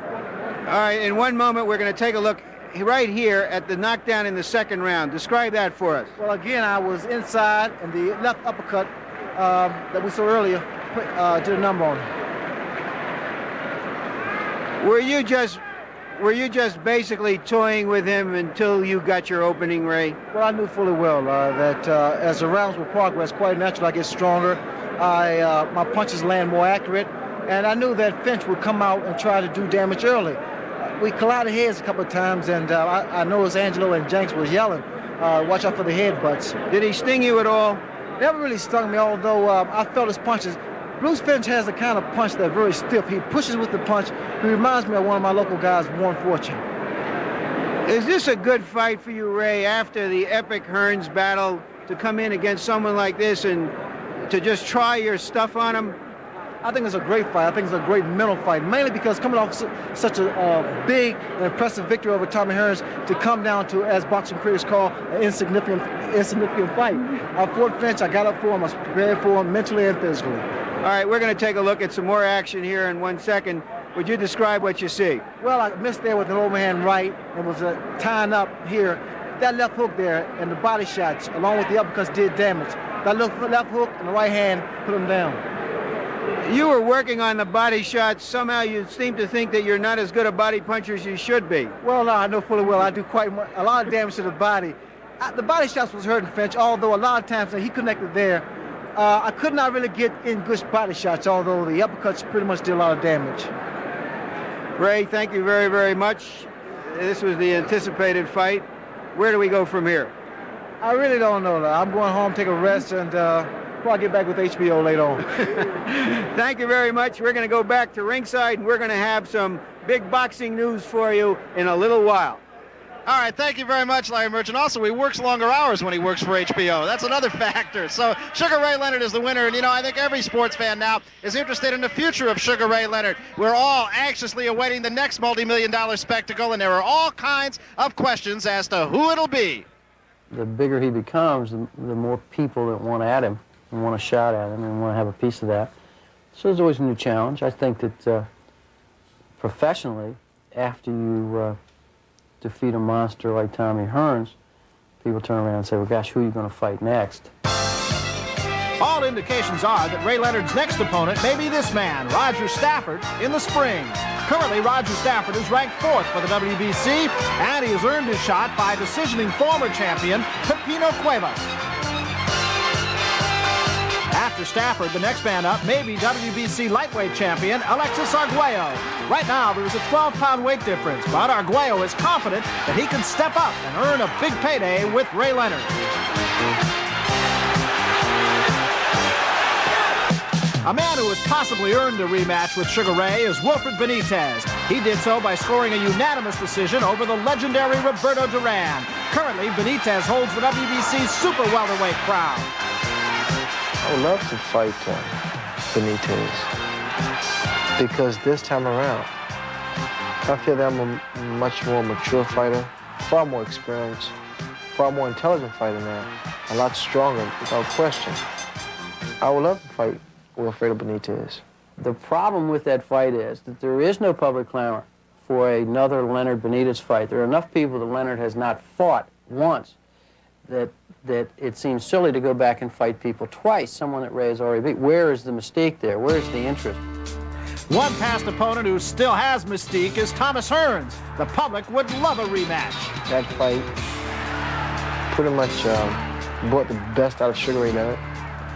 all right, in 1 moment, we're going to take a look right here at the knockdown in the second round. Describe that for us. Well, again, I was inside, and the left uppercut that we saw earlier did a number on him. Were you just basically toying with him until you got your opening, Ray? Well, I knew fully well that as the rounds will progress, quite naturally, I get stronger. My punches land more accurate, and I knew that Finch would come out and try to do damage early. We collided heads a couple of times, and I noticed Angelo and Jenks was yelling, watch out for the headbutts. Did he sting you at all? Never really stung me, although I felt his punches. Bruce Finch has a kind of punch that's very stiff. He pushes with the punch. He reminds me of one of my local guys, Warren Fortune. Is this a good fight for you, Ray, after the epic Hearns battle, to come in against someone like this and to just try your stuff on him? I think it's a great fight. I think it's a great mental fight, mainly because coming off such a big and impressive victory over Tommy Hearns to come down to, as boxing critics call, an insignificant fight. I fought Finch. I got up for him. I was prepared for him mentally and physically. All right, we're going to take a look at some more action here in 1 second. Would you describe what you see? Well, I missed there with an overhand right. It was tying up here. That left hook there and the body shots, along with the uppercuts, did damage. That left hook and the right hand put him down. You were working on the body shots. Somehow you seem to think that you're not as good a body puncher as you should be. Well, no, I know fully well I do quite a lot of damage to the body. The body shots was hurting Finch, although a lot of times he connected there. I could not really get in good body shots, although the uppercuts pretty much did a lot of damage. Ray, thank you very, very much. This was the anticipated fight. Where do we go from here? I really don't know. I'm going home, take a rest, and probably get back with HBO later on. Thank you very much. We're going to go back to ringside, and we're going to have some big boxing news for you in a little while. All right, thank you very much, Larry Merchant. Also, he works longer hours when he works for HBO. That's another factor. So Sugar Ray Leonard is the winner, and, you know, I think every sports fan now is interested in the future of Sugar Ray Leonard. We're all anxiously awaiting the next multi-million-dollar spectacle, and there are all kinds of questions as to who it'll be. The bigger he becomes, the more people that want at him and want a shot at him and want to have a piece of that. So there's always a new challenge. I think that professionally, after you defeat a monster like Tommy Hearns, people turn around and say, well, gosh, who are you going to fight next? All indications are that Ray Leonard's next opponent may be this man, Roger Stafford, in the spring. Currently, Roger Stafford is ranked 4th for the WBC, and he has earned his shot by decisioning former champion Pepino Cuevas. After Stafford, the next man up may be WBC lightweight champion Alexis Arguello. Right now, there is a 12-pound weight difference, but Arguello is confident that he can step up and earn a big payday with Ray Leonard. A man who has possibly earned a rematch with Sugar Ray is Wilfred Benitez. He did so by scoring a unanimous decision over the legendary Roberto Duran. Currently, Benitez holds the WBC super welterweight crown. I would love to fight Benitez because this time around, I feel that I'm a much more mature fighter, far more experienced, far more intelligent fighter now, a lot stronger, without question. I would love to fight Wilfredo Benitez. The problem with that fight is that there is no public clamor for another Leonard Benitez fight. There are enough people that Leonard has not fought once that it seems silly to go back and fight people twice, someone that Ray has already beat. Where is the mystique there? Where is the interest? One past opponent who still has mystique is Thomas Hearns. The public would love a rematch. That fight pretty much brought the best out of Sugar Ray Leonard.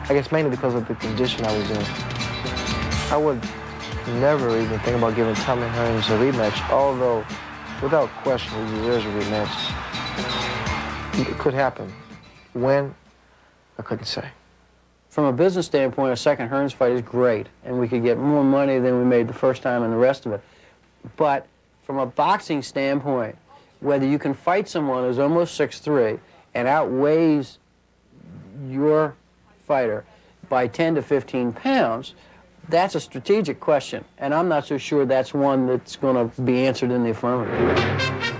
I guess mainly because of the condition I was in. I would never even think about giving Tommy Hearns a rematch, although without question he deserves a rematch. It could happen. When? I couldn't say. From a business standpoint, a second Hearns fight is great, and we could get more money than we made the first time and the rest of it. But from a boxing standpoint, whether you can fight someone who's almost 6'3" and outweighs your fighter by 10 to 15 pounds, that's a strategic question, and I'm not so sure that's one that's going to be answered in the affirmative.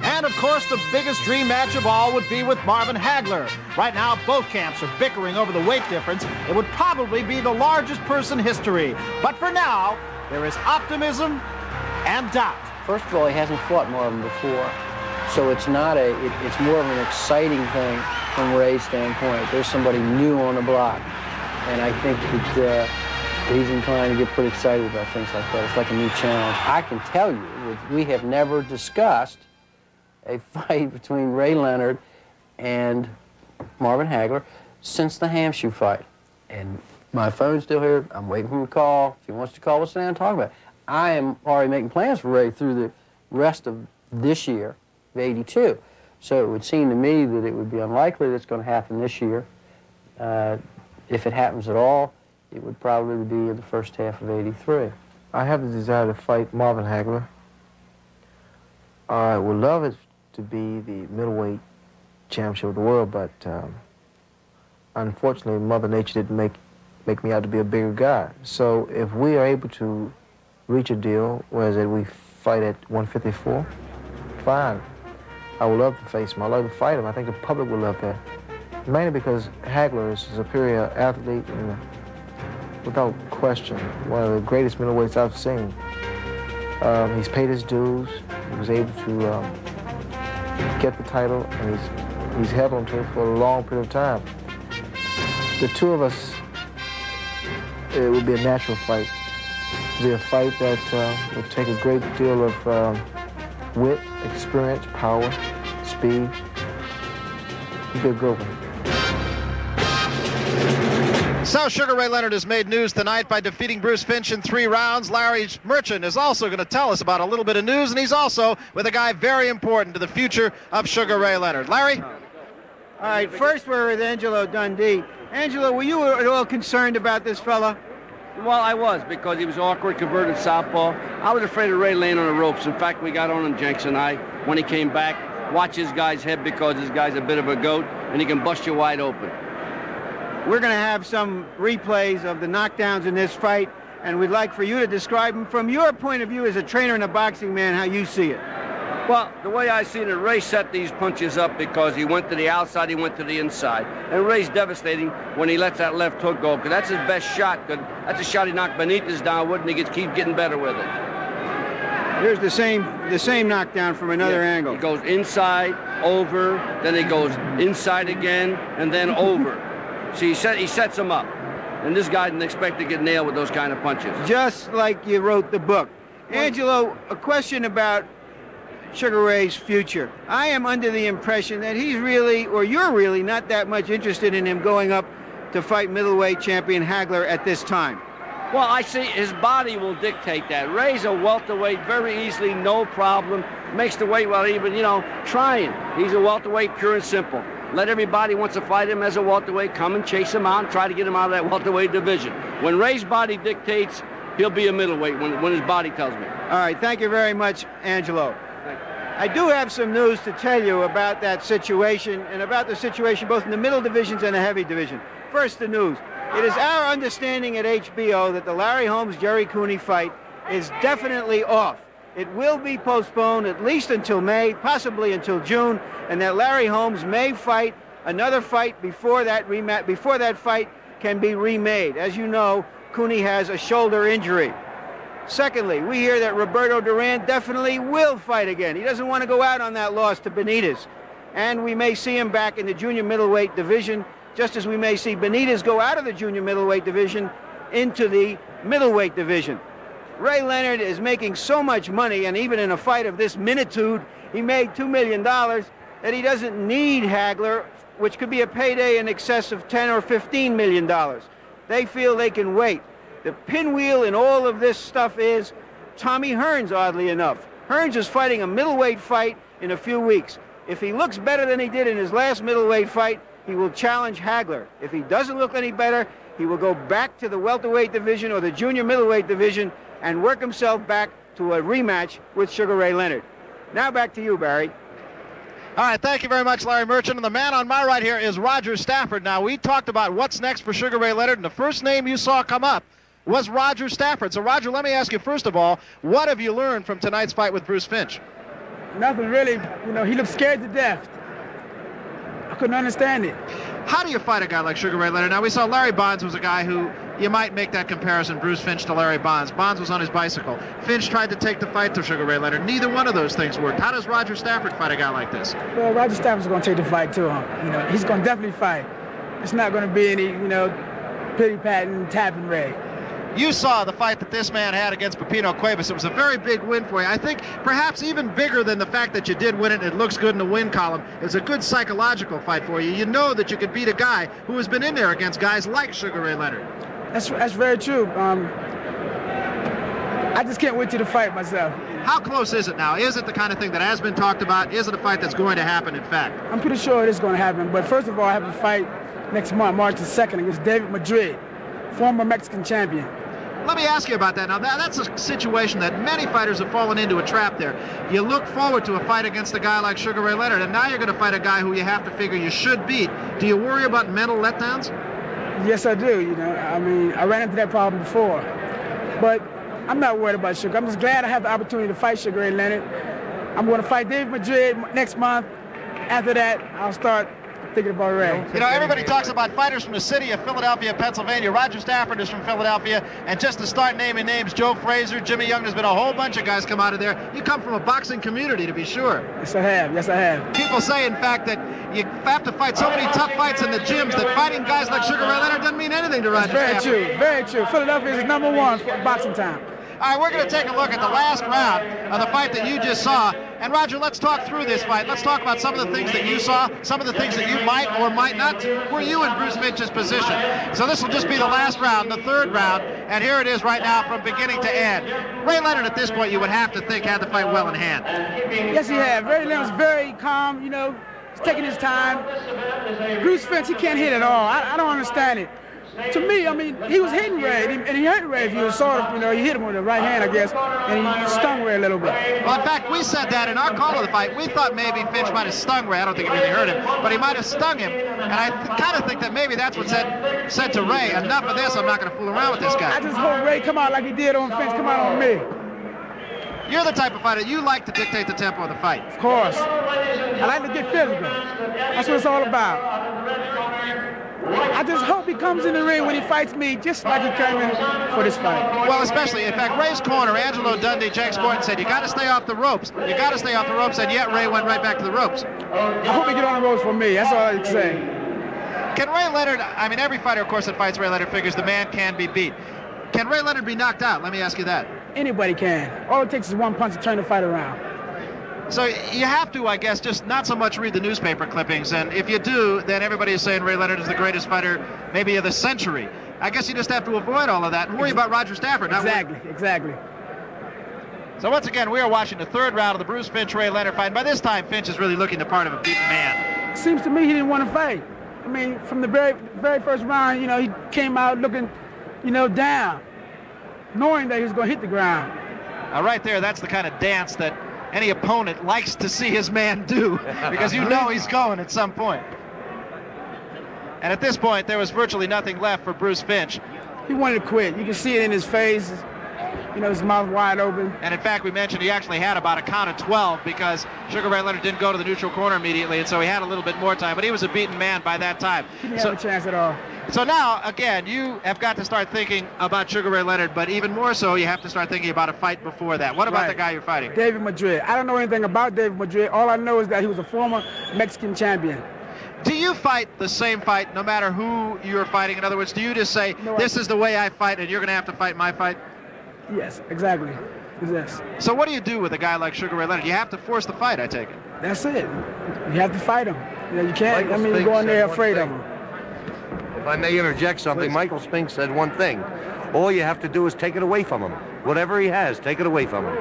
And, of course, the biggest dream match of all would be with Marvin Hagler. Right now, both camps are bickering over the weight difference. It would probably be the largest purse in history. But for now, there is optimism and doubt. First of all, he hasn't fought Marvin before, so it's not it's more of an exciting thing from Ray's standpoint. There's somebody new on the block, and I think that he's inclined to get pretty excited about things like that. It's like a new challenge. I can tell you, we have never discussed a fight between Ray Leonard and Marvin Hagler since the Hampshire fight. And my phone's still here. I'm waiting for him to call. If he wants to call, we'll sit down and talk about it. I am already making plans for Ray through the rest of this year, of '82. So it would seem to me that it would be unlikely that it's going to happen this year. If it happens at all, it would probably be in the first half of '83. I have the desire to fight Marvin Hagler. I would love it to be the middleweight championship of the world, but unfortunately, Mother Nature didn't make me out to be a bigger guy. So if we are able to reach a deal, whereas we fight at 154, fine. I would love to face him. I love to fight him. I think the public would love that. Mainly because Hagler is a superior athlete and without question, one of the greatest middleweights I've seen. He's paid his dues. He was able to get the title, and he's held on to it for a long period of time. The two of us, it would be a natural fight. It would be a fight that would take a great deal of wit, experience, power, speed. It would be a good one. So Sugar Ray Leonard has made news tonight by defeating Bruce Finch in 3 rounds. Larry Merchant is also going to tell us about a little bit of news, and he's also with a guy very important to the future of Sugar Ray Leonard. Larry? All right, first we're with Angelo Dundee. Angelo, were you at all concerned about this fella? Well, I was, because he was awkward, converted southpaw. I was afraid of Ray laying on the ropes. In fact, we got on him, Jenks and I, when he came back. Watch his guy's head, because this guy's a bit of a goat, and he can bust you wide open. We're going to have some replays of the knockdowns in this fight, and we'd like for you to describe them from your point of view as a trainer and a boxing man, how you see it. Well, the way I see it, Ray set these punches up because he went to the outside, he went to the inside. And Ray's devastating when he lets that left hook go, because that's his best shot. That's a shot he knocked Benitez down with, and he keeps getting better with it. Here's the same knockdown from another angle. He goes inside, over, then he goes inside again, and then over. See, he sets him up. And this guy didn't expect to get nailed with those kind of punches. Just like you wrote the book. Angelo, a question about Sugar Ray's future. I am under the impression that he's really, or you're really, not that much interested in him going up to fight middleweight champion Hagler at this time. Well, I see his body will dictate that. Ray's a welterweight very easily, no problem. Makes the weight without even, trying. He's a welterweight, pure and simple. Let everybody who wants to fight him as a welterweight come and chase him out and try to get him out of that welterweight division. When Ray's body dictates, he'll be a middleweight when his body tells me. All right, thank you very much, Angelo. I do have some news to tell you about that situation and about the situation both in the middle divisions and the heavy division. First, the news. It is our understanding at HBO that the Larry Holmes-Jerry Cooney fight is definitely off. It will be postponed at least until May, possibly until June, and that Larry Holmes may fight another fight before that fight can be remade. As you know, Cooney has a shoulder injury. Secondly, we hear that Roberto Duran definitely will fight again. He doesn't want to go out on that loss to Benitez. And we may see him back in the junior middleweight division, just as we may see Benitez go out of the junior middleweight division into the middleweight division. Ray Leonard is making so much money, and even in a fight of this magnitude, he made $2 million, that he doesn't need Hagler, which could be a payday in excess of $10 or $15 million. They feel they can wait. The pinwheel in all of this stuff is Tommy Hearns, oddly enough. Hearns is fighting a middleweight fight in a few weeks. If he looks better than he did in his last middleweight fight, he will challenge Hagler. If he doesn't look any better, he will go back to the welterweight division or the junior middleweight division and work himself back to a rematch with Sugar Ray Leonard. Now back to you, Barry. All right, thank you very much, Larry Merchant. And the man on my right here is Roger Stafford. Now, we talked about what's next for Sugar Ray Leonard, and the first name you saw come up was Roger Stafford. So, Roger, let me ask you, first of all, what have you learned from tonight's fight with Bruce Finch? Nothing really. He looked scared to death. I couldn't understand it. How do you fight a guy like Sugar Ray Leonard? Now, we saw Larry Bonds was a guy who you might make that comparison, Bruce Finch to Larry Bonds. Bonds was on his bicycle. Finch tried to take the fight to Sugar Ray Leonard. Neither one of those things worked. How does Roger Stafford fight a guy like this? Well, Roger Stafford's going to take the fight to him. He's going to definitely fight. It's not going to be any, pity-patting, tapping Ray. You saw the fight that this man had against Pepino Cuevas. It was a very big win for you. I think perhaps even bigger than the fact that you did win it and it looks good in the win column. It was a good psychological fight for you. You know that you could beat a guy who has been in there against guys like Sugar Ray Leonard. That's very true. I just can't wait to the fight myself. How close is it now? Is it the kind of thing that has been talked about? Is it a fight that's going to happen, in fact? I'm pretty sure it is going to happen. But first of all, I have a fight next month, March the 2nd, against David Madrid, former Mexican champion. Let me ask you about that. Now, that's a situation that many fighters have fallen into a trap there. You look forward to a fight against a guy like Sugar Ray Leonard, and now you're going to fight a guy who you have to figure you should beat. Do you worry about mental letdowns? Yes, I do. I ran into that problem before. But I'm not worried about Sugar. I'm just glad I have the opportunity to fight Sugar Ray Leonard. I'm going to fight David Madrid next month. After that, I'll start thinking about Ray. You know, everybody talks about fighters from the city of Philadelphia, Pennsylvania. Roger Stafford is from Philadelphia. And just to start naming names, Joe Frazier, Jimmy Young, there's been a whole bunch of guys come out of there. You come from a boxing community, to be sure. Yes, I have. Yes, I have. People say, in fact, that you have to fight so many tough fights in the gyms that fighting guys like Sugar Ray Leonard doesn't mean anything to Roger Stafford. Very true. Very true. Philadelphia is #1 for boxing time. All right, we're going to take a look at the last round of the fight that you just saw. And Roger, let's talk through this fight. Let's talk about some of the things that you saw, some of the things that you might or might not. Were you in Bruce Finch's position? So this will just be the last round, the third round, and here it is right now from beginning to end. Ray Leonard, at this point, you would have to think, had the fight well in hand. Yes, he had. Ray Leonard was very calm, you know, he's taking his time. Bruce Finch, he can't hit at all. I don't understand it. To me, I mean, he was hitting Ray, and he hurt Ray. If you sort of, you know, he hit him with the right hand, I guess, and he stung Ray a little bit. Well, in fact, we said that in our call of the fight. We thought maybe Finch might have stung Ray. I don't think it really hurt him, but he might have stung him. And I kind of think that maybe that's what said to Ray, enough of this, I'm not going to fool around with this guy. I just hope Ray come out like he did on Finch, come out on me. You're the type of fighter, you like to dictate the tempo of the fight. Of course. I like to get physical. That's what it's all about. I just hope he comes in the ring when he fights me just like he came in for this fight. Well, especially, in fact, Ray's corner, Angelo Dundee, Jack Sporton said, you got to stay off the ropes. You got to stay off the ropes, and yet Ray went right back to the ropes. I hope he get on the ropes for me. That's all I can say. Can Ray Leonard, I mean, every fighter, of course, that fights Ray Leonard figures the man can be beat. Can Ray Leonard be knocked out? Let me ask you that. Anybody can. All it takes is one punch to turn the fight around. So you have to, I guess, just not so much read the newspaper clippings, and if you do, then everybody is saying Ray Leonard is the greatest fighter maybe of the century. I guess you just have to avoid all of that and worry about Roger Stafford. Exactly. So once again, we are watching the third round of the Bruce Finch-Ray Leonard fight, and by this time, Finch is really looking the part of a beaten man. It seems to me he didn't want to fight. I mean, from the very first round, you know, he came out looking, you know, down, knowing that he was going to hit the ground. Now, right there, that's the kind of dance that any opponent likes to see his man do, because you know he's going at some point. And at this point, there was virtually nothing left for Bruce Finch. He wanted to quit. You can see it in his face, you know, his mouth wide open. And in fact, we mentioned he actually had about a count of 12 because Sugar Ray Leonard didn't go to the neutral corner immediately, and so he had a little bit more time, but he was a beaten man by that time. He didn't have a chance at all. So now, again, you have got to start thinking about Sugar Ray Leonard, but even more so, you have to start thinking about a fight before that. What about the guy you're fighting? David Madrid. I don't know anything about David Madrid. All I know is that he was a former Mexican champion. Do you fight the same fight no matter who you're fighting? In other words, do you just say, this is the way I fight and you're going to have to fight my fight? Yes, exactly. Yes. So what do you do with a guy like Sugar Ray Leonard? You have to force the fight, I take it. That's it. You have to fight him. You know, you can't, I mean, you go in there afraid of him. If I may interject something, Michael Spink said one thing. All you have to do is take it away from him. Whatever he has, take it away from him.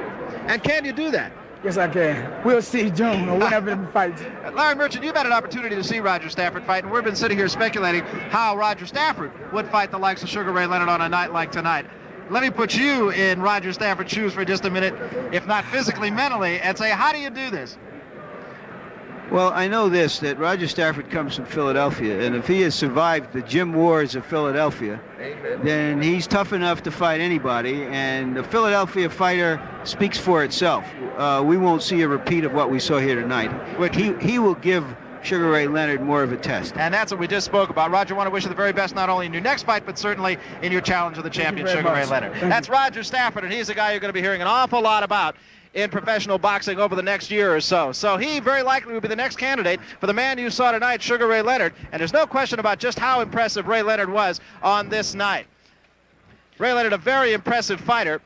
And can you do that? Yes, I can. We'll see June or whenever he fights. Larry Merchant, you've had an opportunity to see Roger Stafford fight, and we've been sitting here speculating how Roger Stafford would fight the likes of Sugar Ray Leonard on a night like tonight. Let me put you in Roger Stafford's shoes for just a minute, if not physically, mentally, and say, how do you do this? Well, I know this, that Roger Stafford comes from Philadelphia, and if he has survived the gym wars of Philadelphia, then he's tough enough to fight anybody, and the Philadelphia fighter speaks for itself. We won't see a repeat of what we saw here tonight. He will give Sugar Ray Leonard more of a test. And that's what we just spoke about. Roger, I want to wish you the very best, not only in your next fight, but certainly in your challenge of the champion, Sugar Ray Leonard. That's Roger Stafford, and he's a guy you're going to be hearing an awful lot about in professional boxing over the next year or so. So he very likely will be the next candidate for the man you saw tonight, Sugar Ray Leonard. And there's no question about just how impressive Ray Leonard was on this night. Ray Leonard, a very impressive fighter.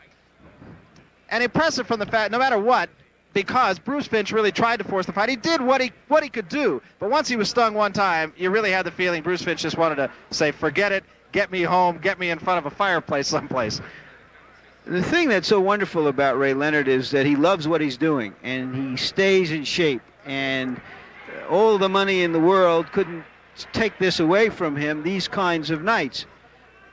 And impressive from the fact, no matter what, because Bruce Finch really tried to force the fight. He did what he could do. But once he was stung one time, you really had the feeling Bruce Finch just wanted to say, forget it, get me home, get me in front of a fireplace someplace. The thing that's so wonderful about Ray Leonard is that he loves what he's doing, and he stays in shape, and all the money in the world couldn't take this away from him these kinds of nights.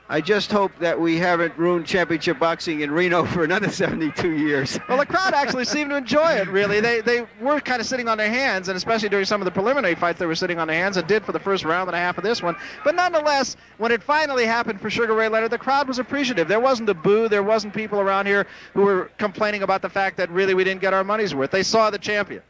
I just hope that we haven't ruined championship boxing in Reno for another 72 years. Well, the crowd actually seemed to enjoy it, really. They were kind of sitting on their hands, and especially during some of the preliminary fights, they were sitting on their hands, and did for the first round and a half of this one. But nonetheless, when it finally happened for Sugar Ray Leonard, the crowd was appreciative. There wasn't a boo. There wasn't people around here who were complaining about the fact that really we didn't get our money's worth. They saw the champion.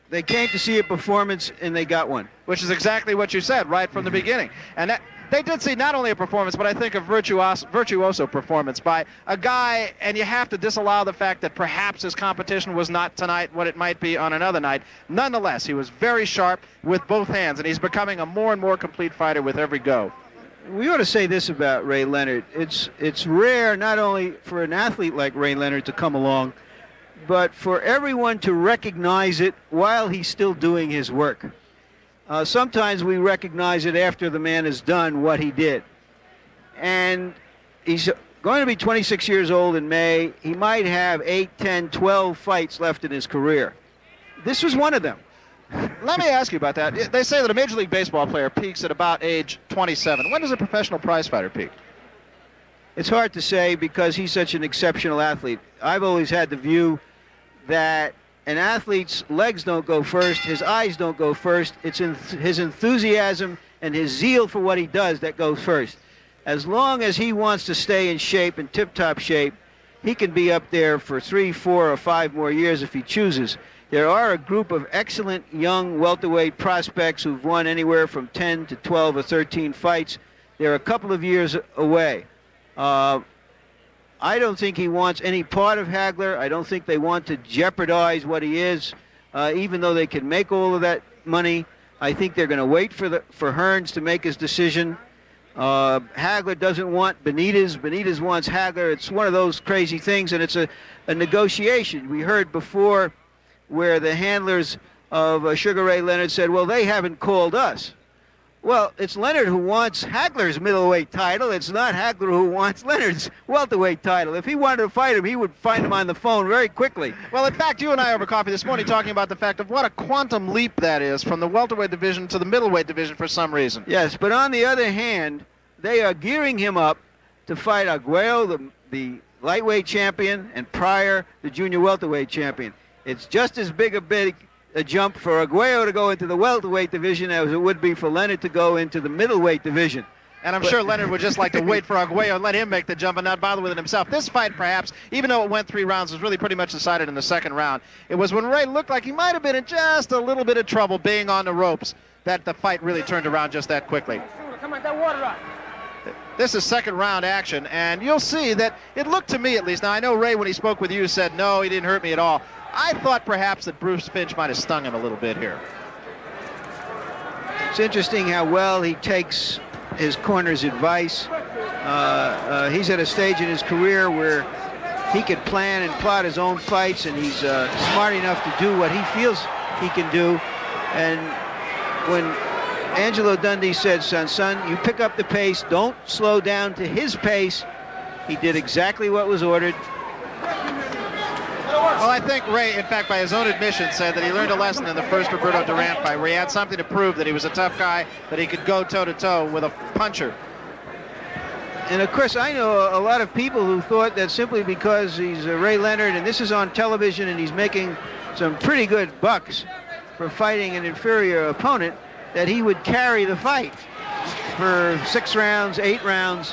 They came to see a performance, and they got one. Which is exactly what you said right from the beginning. And that, they did see not only a performance, but I think a virtuoso performance by a guy, and you have to disallow the fact that perhaps his competition was not tonight what it might be on another night. Nonetheless, he was very sharp with both hands, and he's becoming a more and more complete fighter with every go. We ought to say this about Ray Leonard. It's rare not only for an athlete like Ray Leonard to come along, but for everyone to recognize it while he's still doing his work. Sometimes we recognize it after the man has done what he did. And he's going to be 26 years old in May. He might have 8, 10, 12 fights left in his career. This was one of them. Let me ask you about that. They say that a Major League Baseball player peaks at about age 27. When does a professional prize fighter peak? It's hard to say because he's such an exceptional athlete. I've always had the view that an athlete's legs don't go first, his eyes don't go first. It's his enthusiasm and his zeal for what he does that goes first. As long as he wants to stay in shape, in tip-top shape, he can be up there for 3, 4, or 5 more years if he chooses. There are a group of excellent young welterweight prospects who've won anywhere from 10 to 12 or 13 fights. They're a couple of years away. I don't think he wants any part of Hagler. I don't think they want to jeopardize what he is, even though they can make all of that money. I think they're going to wait for Hearns to make his decision. Hagler doesn't want Benitez. Benitez wants Hagler. It's one of those crazy things, and it's a negotiation. We heard before where the handlers of Sugar Ray Leonard said, well, they haven't called us. Well, it's Leonard who wants Hagler's middleweight title. It's not Hagler who wants Leonard's welterweight title. If he wanted to fight him, he would find him on the phone very quickly. Well, in fact, you and I over coffee this morning talking about the fact of what a quantum leap that is from the welterweight division to the middleweight division for some reason. Yes, but on the other hand, they are gearing him up to fight Arguello, the lightweight champion, and Pryor, the junior welterweight champion. It's just as big a jump for Arguello to go into the welterweight division as it would be for Leonard to go into the middleweight division. And I'm sure Leonard would just like to wait for Arguello and let him make the jump and not bother with it himself. This fight, perhaps, even though it went 3 rounds, was really pretty much decided in the second round. It was when Ray looked like he might have been in just a little bit of trouble being on the ropes that the fight really turned around just that quickly. Come on, that water up. This is second round action, and you'll see that it looked to me at least. Now, I know Ray, when he spoke with you, said, no, he didn't hurt me at all. I thought perhaps that Bruce Finch might have stung him a little bit here. It's interesting how well he takes his corner's advice. He's at a stage in his career where he can plan and plot his own fights, and he's smart enough to do what he feels he can do. And when Angelo Dundee said, son, you pick up the pace, don't slow down to his pace, he did exactly what was ordered. Well, I think Ray, in fact, by his own admission, said that he learned a lesson in the first Roberto Duran fight where he had something to prove, that he was a tough guy, that he could go toe-to-toe with a puncher. And, of course, I know a lot of people who thought that simply because he's Ray Leonard and this is on television and he's making some pretty good bucks for fighting an inferior opponent, that he would carry the fight for 6 rounds, 8 rounds,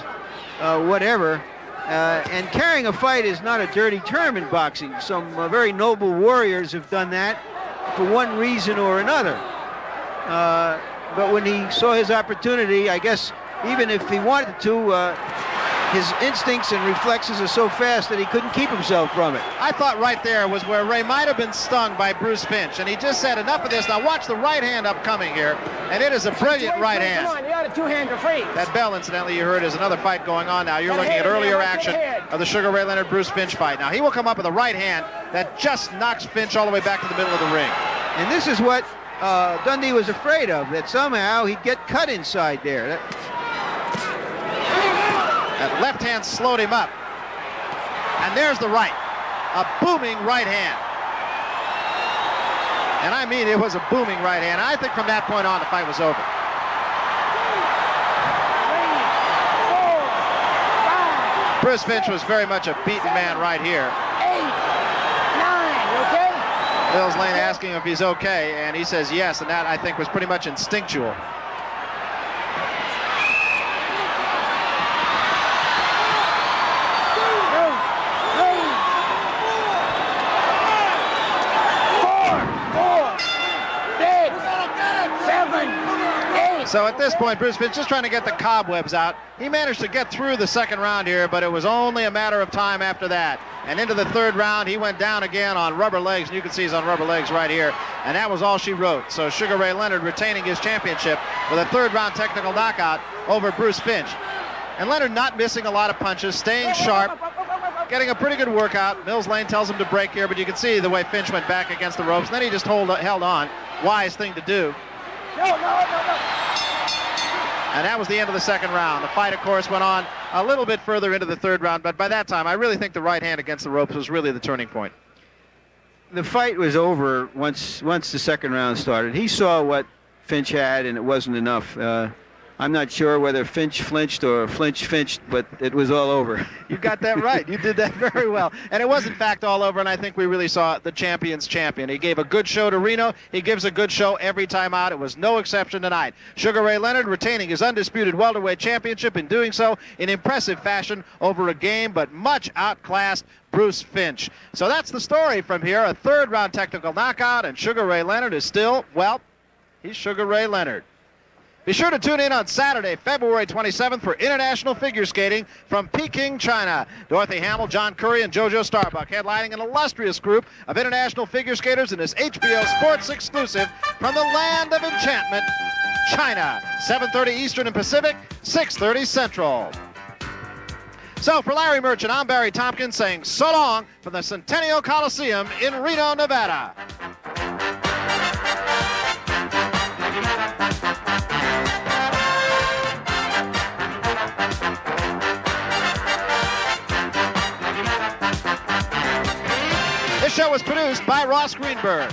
whatever. And carrying a fight is not a dirty term in boxing. Some very noble warriors have done that for one reason or another. But when he saw his opportunity, I guess even if he wanted to, his instincts and reflexes are so fast that he couldn't keep himself from it. I thought right there was where Ray might have been stung by Bruce Finch, and he just said, enough of this. Now watch the right hand upcoming here, and it is a brilliant right hand. Come on, you got a 2-hander free. That bell, incidentally, you heard, is another fight going on now. You're looking at earlier action of the Sugar Ray Leonard-Bruce Finch fight. Now he will come up with a right hand that just knocks Finch all the way back to the middle of the ring. And this is what Dundee was afraid of, that somehow he'd get cut inside there. That left hand slowed him up. And there's the right. A booming right hand. And I mean, it was a booming right hand. I think from that point on, the fight was over. 3, 4, 5. Bruce Finch was very much a beaten man right here. 8, 9, okay? Bill's Lane asking him if he's okay, and he says yes, and that, I think, was pretty much instinctual. So at this point, Bruce Finch just trying to get the cobwebs out. He managed to get through the second round here, but it was only a matter of time after that. And into the third round, he went down again on rubber legs, and you can see he's on rubber legs right here. And that was all she wrote. So Sugar Ray Leonard retaining his championship with a third-round technical knockout over Bruce Finch. And Leonard not missing a lot of punches, staying sharp, getting a pretty good workout. Mills Lane tells him to break here, but you can see the way Finch went back against the ropes. And then he just held on. Wise thing to do. And that was the end of the second round. The fight, of course, went on a little bit further into the third round, but by that time, I really think the right hand against the ropes was really the turning point. The fight was over once the second round started. He saw what Finch had, and it wasn't enough. I'm not sure whether Finch flinched or Finch finched, but it was all over. You got that right. You did that very well. And it was, in fact, all over, and I think we really saw the champion's champion. He gave a good show to Reno. He gives a good show every time out. It was no exception tonight. Sugar Ray Leonard retaining his undisputed welterweight championship, in doing so in impressive fashion over a game, but much outclassed Bruce Finch. So that's the story from here. A third-round technical knockout, and Sugar Ray Leonard is still, well, he's Sugar Ray Leonard. Be sure to tune in on Saturday, February 27th for International Figure Skating from Peking, China. Dorothy Hamill, John Curry, and JoJo Starbuck headlining an illustrious group of international figure skaters in this HBO Sports exclusive from the land of enchantment, China. 7:30 Eastern and Pacific, 6:30 Central. So for Larry Merchant, I'm Barry Tompkins saying so long from the Centennial Coliseum in Reno, Nevada. This show was produced by Ross Greenberg.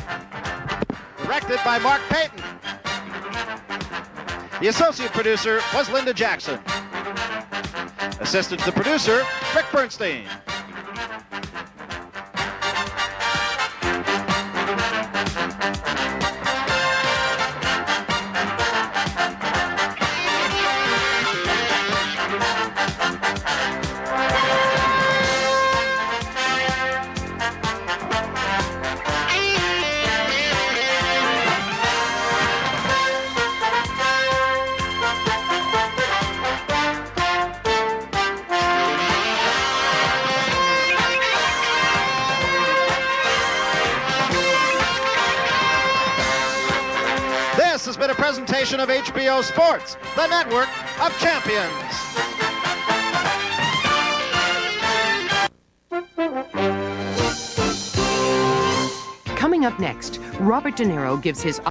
Directed by Mark Payton. The associate producer was Linda Jackson. Assistant to the producer, Rick Bernstein. This has been a presentation of HBO Sports, the network of champions. Coming up next, Robert De Niro gives his